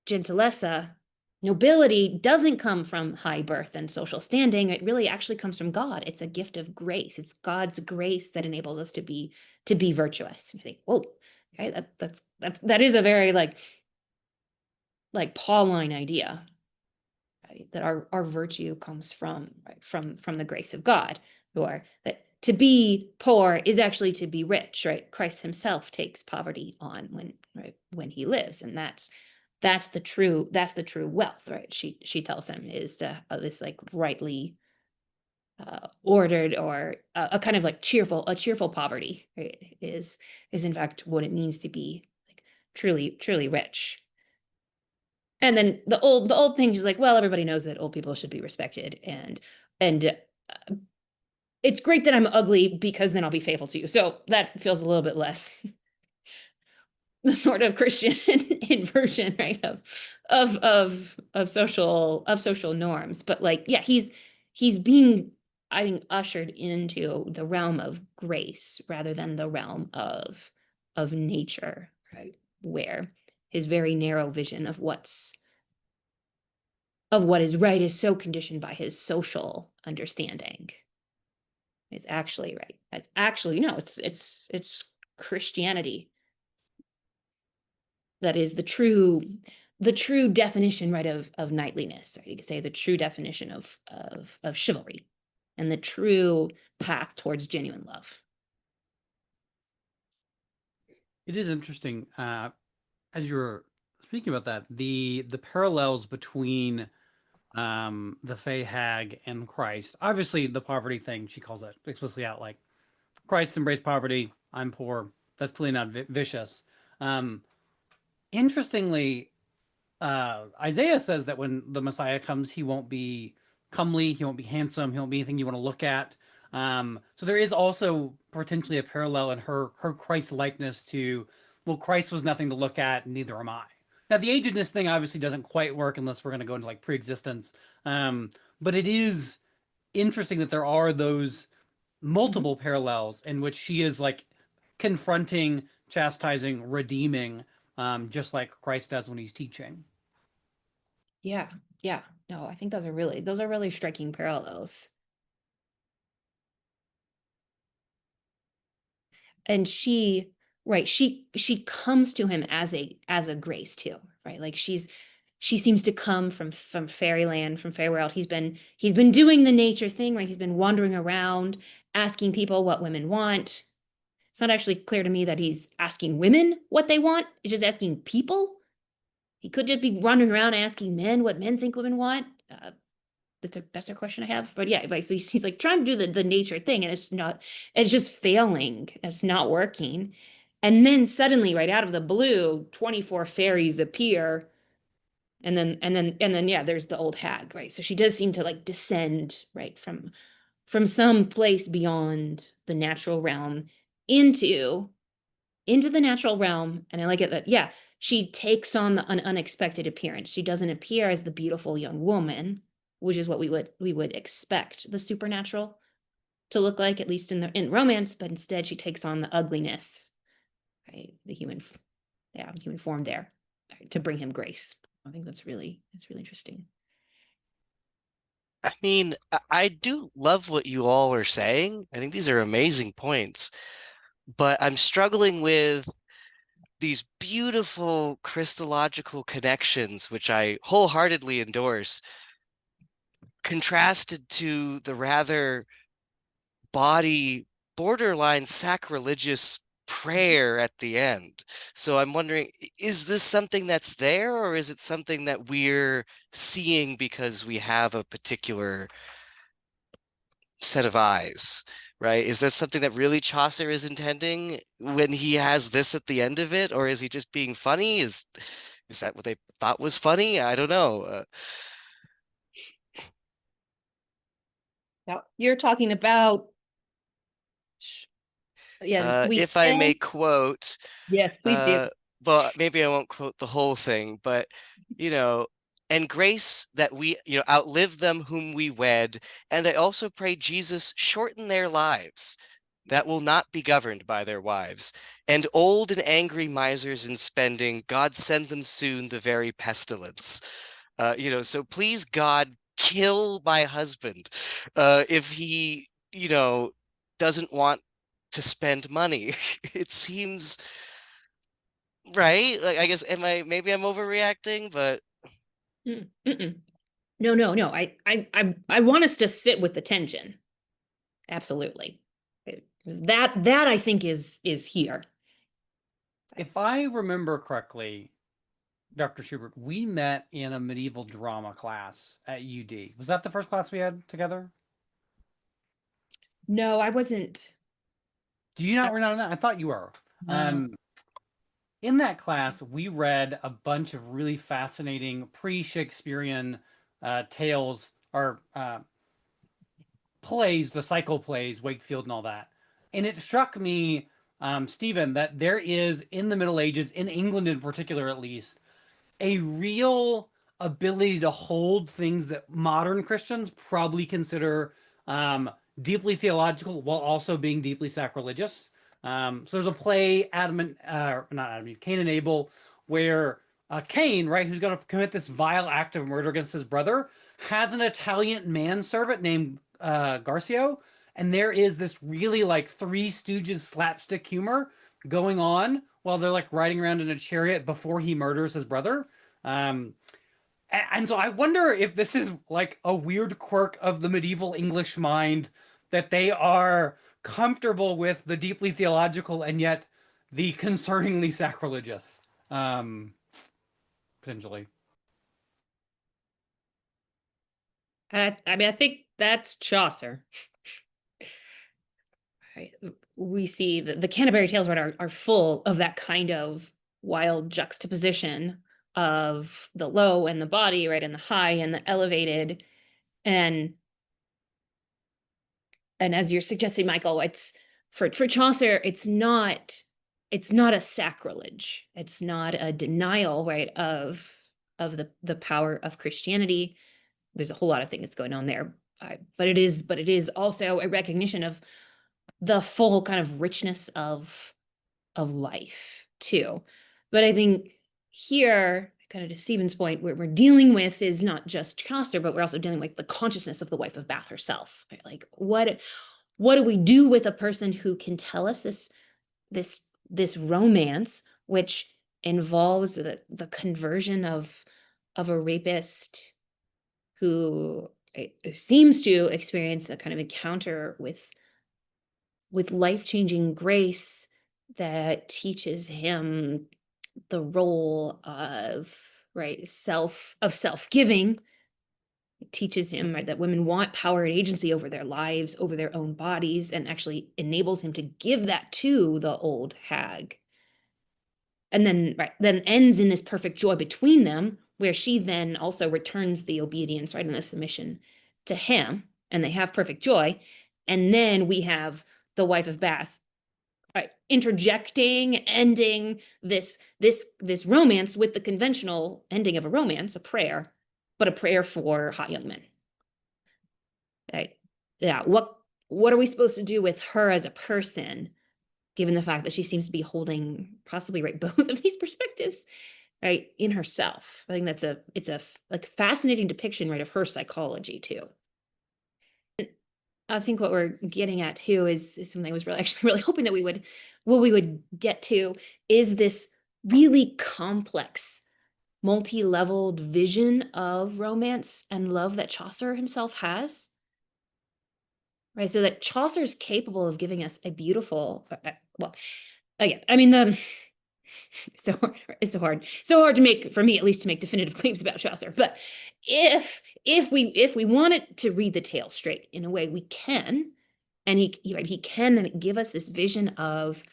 gentilessa, nobility doesn't come from high birth and social standing. It really actually comes from God. It's a gift of grace. It's God's grace that enables us to be virtuous. And you think, whoa, okay, that is a very like Pauline idea, right? That our virtue comes from, right, from the grace of God, or that to be poor is actually to be rich, right? Christ himself takes poverty on when he lives, and that's the true wealth, right? She tells him is to this like rightly ordered, or a kind of like cheerful poverty, right? Is in fact what it means to be like truly rich. And then the old thing, she's like, well, everybody knows that old people should be respected, and it's great that I'm ugly because then I'll be faithful to you. So that feels a little bit less the sort of Christian inversion, right, of social norms. But like, yeah, he's being, I think, ushered into the realm of grace rather than the realm of nature, right, where his very narrow vision of what is right is so conditioned by his social understanding. It's actually right. It's actually, no, it's Christianity that is the true definition, right, of knightliness, right? You could say the true definition of chivalry, and the true path towards genuine love. It is interesting, as you're speaking about that, the parallels between the Fey hag and Christ. Obviously, the poverty thing, she calls that explicitly out, like, Christ embraced poverty, I'm poor. That's clearly not vicious. Interestingly, Isaiah says that when the Messiah comes, he won't be comely, he won't be handsome, he won't be anything you want to look at. So there is also potentially a parallel in her Christ likeness to, well, Christ was nothing to look at, and neither am I. Now, the agedness thing obviously doesn't quite work unless we're going to go into like pre-existence. But it is interesting that there are those multiple parallels in which she is like confronting, chastising, redeeming, just like Christ does when he's teaching. Yeah. No, I think those are really striking parallels. And she, right, she comes to him as a grace too, right? Like she seems to come from fairyland, from fairy world. He's been doing the nature thing, right? He's been wandering around asking people what women want. it's not actually clear to me that he's asking women what they want. He's just asking people. He could just be running around asking men what men think women want. That's a question I have. But yeah, so he's like trying to do the nature thing, and it's just failing. It's not working. And then suddenly, right out of the blue, 24 fairies appear. And then yeah, there's the old hag, right? So she does seem to like descend, right, from some place beyond the natural realm into the natural realm. And I like it that, yeah, she takes on an unexpected appearance. She doesn't appear as the beautiful young woman, which is what we would expect the supernatural to look like, at least in romance, but instead she takes on the ugliness, right? The human form there, right, to bring him grace. I think that's really interesting. I mean, I do love what you all are saying. I think these are amazing points, but I'm struggling with these beautiful Christological connections, which I wholeheartedly endorse, contrasted to the rather body, borderline sacrilegious prayer at the end. So I'm wondering, is this something that's there, or is it something that we're seeing because we have a particular set of eyes, right? Is that something that really Chaucer is intending when he has this at the end of it, or is he just being funny? Is that what they thought was funny? I don't know. Now you're talking about, yeah, If I may quote, yes, please do. well, maybe I won't quote the whole thing, but and grace that we, outlive them whom we wed, and I also pray Jesus shorten their lives, that will not be governed by their wives, and old and angry misers in spending, God send them soon the very pestilence. So please God, kill my husband, if he, doesn't want to spend money. It seems right. Like, I guess, maybe I'm overreacting, but No. I want us to sit with the tension. Absolutely. That I think is here. If I remember correctly, Dr. Schubert, we met in a medieval drama class at UD. Was that the first class we had together? No, I wasn't. Do you not remember that? I thought you were. No. In that class, we read a bunch of really fascinating pre-Shakespearean tales or plays, the cycle plays, Wakefield and all that. And it struck me, Stephen, that there is, in the Middle Ages, in England in particular at least, a real ability to hold things that modern Christians probably consider deeply theological while also being deeply sacrilegious. So there's a play, Cain and Abel, where Cain, right, who's going to commit this vile act of murder against his brother, has an Italian manservant named Garcio, and there is this really like Three Stooges slapstick humor going on while they're like riding around in a chariot before he murders his brother. And so I wonder if this is like a weird quirk of the medieval English mind, that they are comfortable with the deeply theological and yet the concerningly sacrilegious, potentially. I mean, I think that's Chaucer. Right. We see the Canterbury Tales, right, are full of that kind of wild juxtaposition of the low and the body, right, and the high and the elevated. And as you're suggesting, Michael, it's for Chaucer, it's not a sacrilege. It's not a denial, right, of the power of Christianity. There's a whole lot of things going on there. But it is also a recognition of the full kind of richness of life too. But I think here, kind of to Stephen's point, what we're dealing with is not just Chaucer, but we're also dealing with the consciousness of the wife of Bath herself. Right? Like, what do we do with a person who can tell us this romance, which involves the conversion of a rapist who seems to experience a kind of encounter with life-changing grace, that teaches him the role of self-giving. It teaches him, right, that women want power and agency over their lives, over their own bodies, and actually enables him to give that to the old hag. And then ends in this perfect joy between them, where she then also returns the obedience, right, and the submission to him, and they have perfect joy. And then we have the wife of Bath, right, interjecting, ending this romance with the conventional ending of a romance, a prayer, but a prayer for hot young men. Right? Yeah. What are we supposed to do with her as a person, given the fact that she seems to be holding possibly, right, both of these perspectives, right, in herself? I think it's a like fascinating depiction, right, of her psychology too. I think what we're getting at too is something I was really hoping that we would get to, is this really complex, multi-leveled vision of romance and love that Chaucer himself has. Right, so that Chaucer's capable of giving us a beautiful, well, again, I mean, it's so hard to make, for me at least, to make definitive claims about Chaucer. But if we wanted to read the tale straight in a way, we can, and he can give us this vision of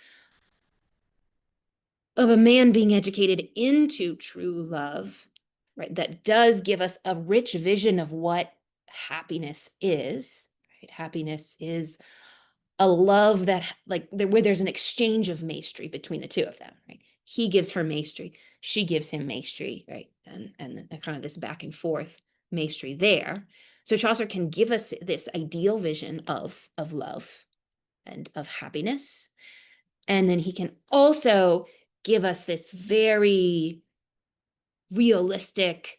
a man being educated into true love, right? That does give us a rich vision of what happiness is. Right? Happiness is a love that, like, where there's an exchange of mastery between the two of them, right? He gives her mastery, she gives him mastery, right? And kind of this back and forth mastery there. So Chaucer can give us this ideal vision of love and of happiness. And then he can also give us this very realistic,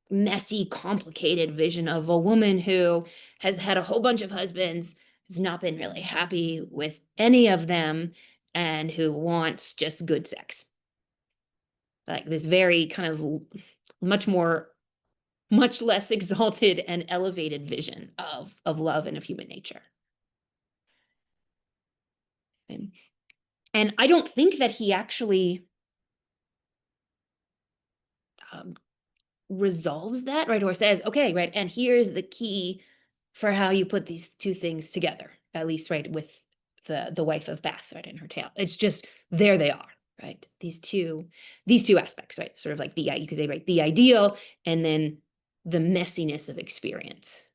messy, complicated vision of a woman who has had a whole bunch of husbands, has not been really happy with any of them, and who wants just good sex. Like this very kind of much less exalted and elevated vision of love and of human nature. And I don't think that he actually resolves that, right? Or says, okay, right, and here's the key for how you put these two things together, at least, right, with the wife of Bath, right, in her tale. It's just, there they are, right? These two aspects, right? Sort of like you could say, right, the ideal, and then the messiness of experience.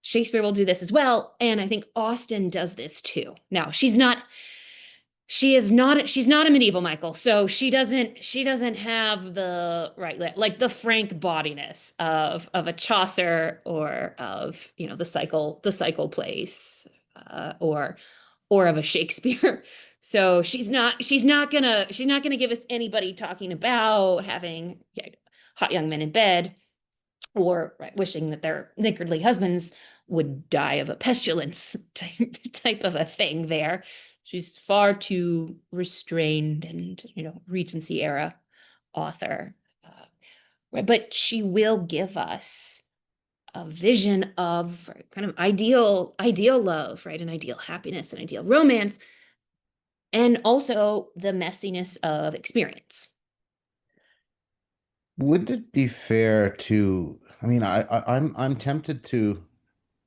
Shakespeare will do this as well, and I think Austen does this too. Now, she's not a medieval Michael, so she doesn't have the, right, like the frank bawdiness of a Chaucer, or of, the cycle plays, or of a Shakespeare. So she's not gonna give us anybody talking about having hot young men in bed, or, right, wishing that their niggardly husbands would die of a pestilence type of a thing there. She's far too restrained and, Regency era author. Right, but she will give us a vision of kind of ideal love, right? An ideal happiness, an ideal romance, and also the messiness of experience. Would it be fair to, I mean, I'm tempted to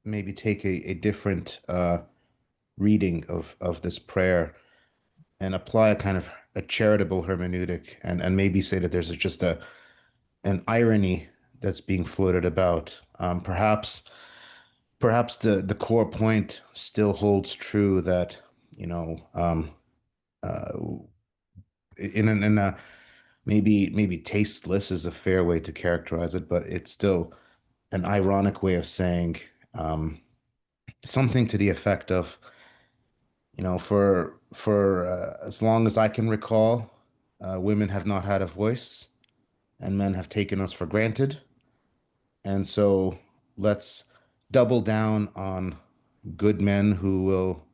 maybe take a different reading of this prayer and apply a kind of a charitable hermeneutic, and maybe say that there's just an irony that's being floated about. Perhaps the core point still holds true, that, uh, in a maybe tasteless is a fair way to characterize it, but it's still an ironic way of saying something to the effect of, for as long as I can recall, women have not had a voice, and men have taken us for granted. And so let's double down on good men who will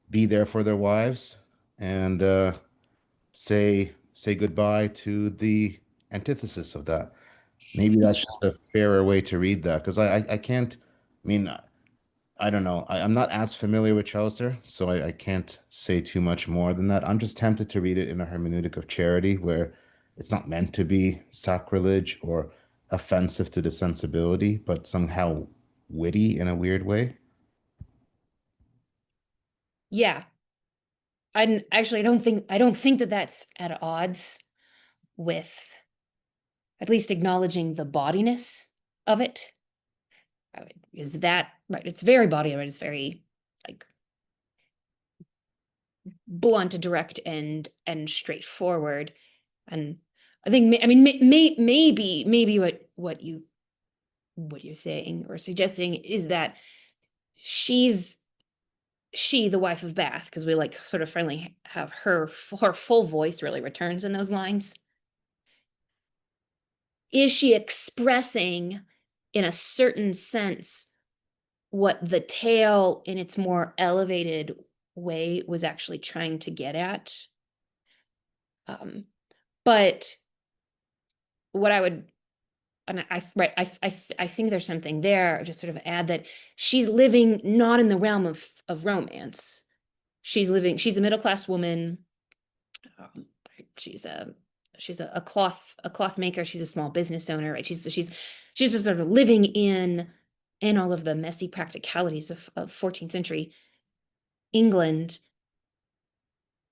be there for their wives, and say goodbye to the antithesis of that. Maybe that's just a fairer way to read that, because I can't. I mean, I don't know. I'm not as familiar with Chaucer, so I can't say too much more than that. I'm just tempted to read it in a hermeneutic of charity where it's not meant to be sacrilege or offensive to the sensibility, but somehow witty in a weird way. Yeah. Actually, I don't think that that's at odds with at least acknowledging the bodiness of it. Is that right? It's very body of it. It's very like blunt, direct, and straightforward. And I think, I mean, maybe what you're saying or suggesting is that she, the wife of Bath, because we like sort of friendly have her full voice really returns in those lines. Is she expressing in a certain sense what the tale in its more elevated way was actually trying to get at? But what I would, and I think there's something there, just sort of add that she's living not in the realm of romance. She's a middle-class woman. She's a cloth maker. She's a small business owner, right? She's just sort of living in all of the messy practicalities of 14th century England.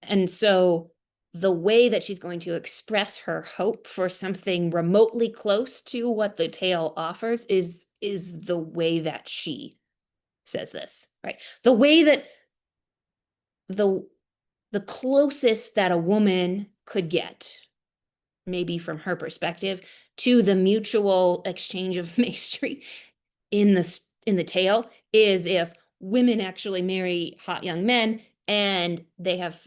And so the way that she's going to express her hope for something remotely close to what the tale offers is the way that she says this, right? The way that the closest that a woman could get, maybe from her perspective, to the mutual exchange of mastery in the tale is if women actually marry hot young men and they have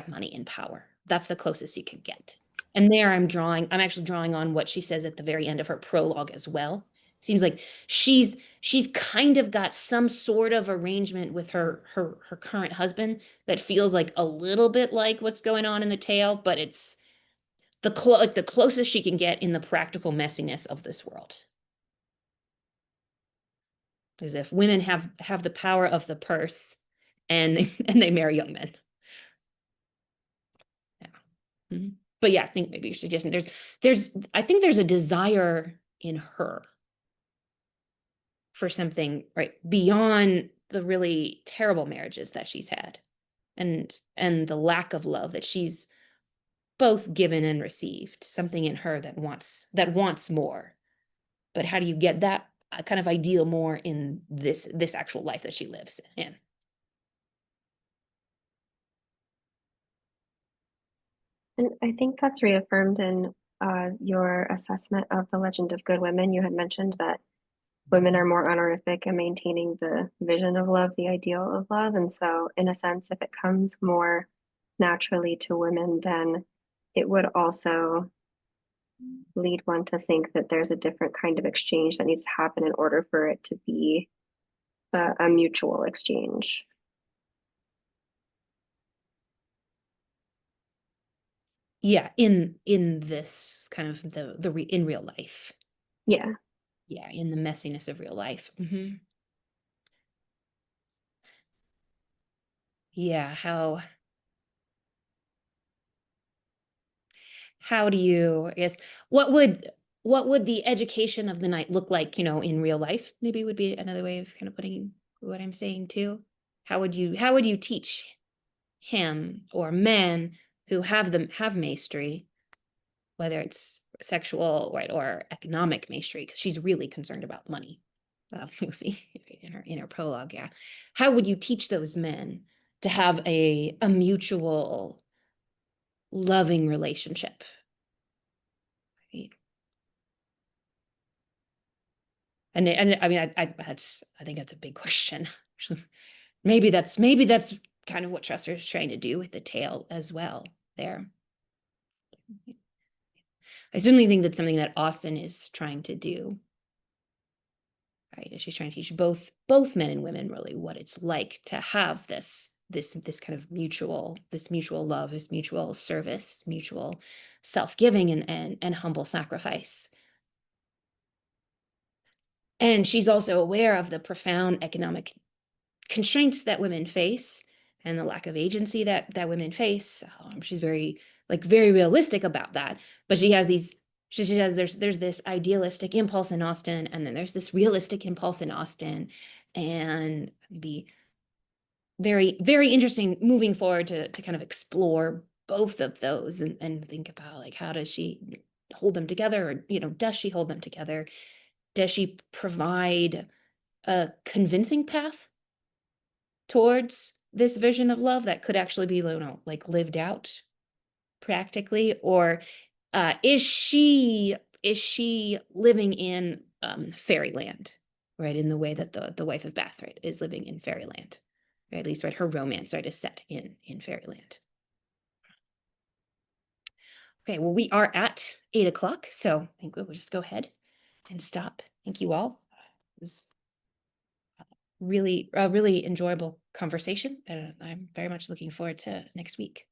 money and power. That's the closest you can get. And there I'm actually drawing on what she says at the very end of her prologue as well. Seems like she's kind of got some sort of arrangement with her current husband that feels like a little bit like what's going on in the tale, but it's the closest she can get in the practical messiness of this world. As if women have the power of the purse and they marry young men. Yeah. Mm-hmm. But yeah, I think maybe you're suggesting I think there's a desire in her for something right beyond the really terrible marriages that she's had and the lack of love that she's both given and received, something in her that wants more. But how do you get that kind of ideal more in this actual life that she lives in? And I think that's reaffirmed in your assessment of the Legend of Good Women. You had mentioned that women are more honorific in maintaining the vision of love, the ideal of love. And so, in a sense, if it comes more naturally to women, then it would also lead one to think that there's a different kind of exchange that needs to happen in order for it to be a mutual exchange. Yeah, in this kind of in real life. Yeah. Yeah, in the messiness of real life. Mm-hmm. Yeah, how do you, I guess, what would the education of the knight look like, in real life? Maybe would be another way of kind of putting what I'm saying too. How would you teach him or men who have mastery, whether it's sexual or economic mastery, because she's really concerned about money. We'll see in her prologue. Yeah, how would you teach those men to have a mutual loving relationship? Right? And I mean, I think that's a big question. maybe that's kind of what Chaucer is trying to do with the tale as well there. I certainly think that's something that Austen is trying to do. Right? She's trying to teach both men and women really what it's like to have this kind of mutual love, this mutual service, mutual self-giving and humble sacrifice. And she's also aware of the profound economic constraints that women face and the lack of agency that women face. She's very realistic about that, but she has there's this idealistic impulse in Austen, and then there's this realistic impulse in Austen, and it'd be very, very interesting moving forward to kind of explore both of those and think about like, how does she hold them together, or does she hold them together? Does she provide a convincing path towards this vision of love that could actually be, like lived out practically, or is she living in fairyland, right? In the way that the wife of Bath, right, is living in fairyland, right? At least, right, her romance, right, is set in fairyland. Okay, well, we are at 8 o'clock, so I think we'll just go ahead and stop. Thank you all. It was really enjoyable conversation, and I'm very much looking forward to next week.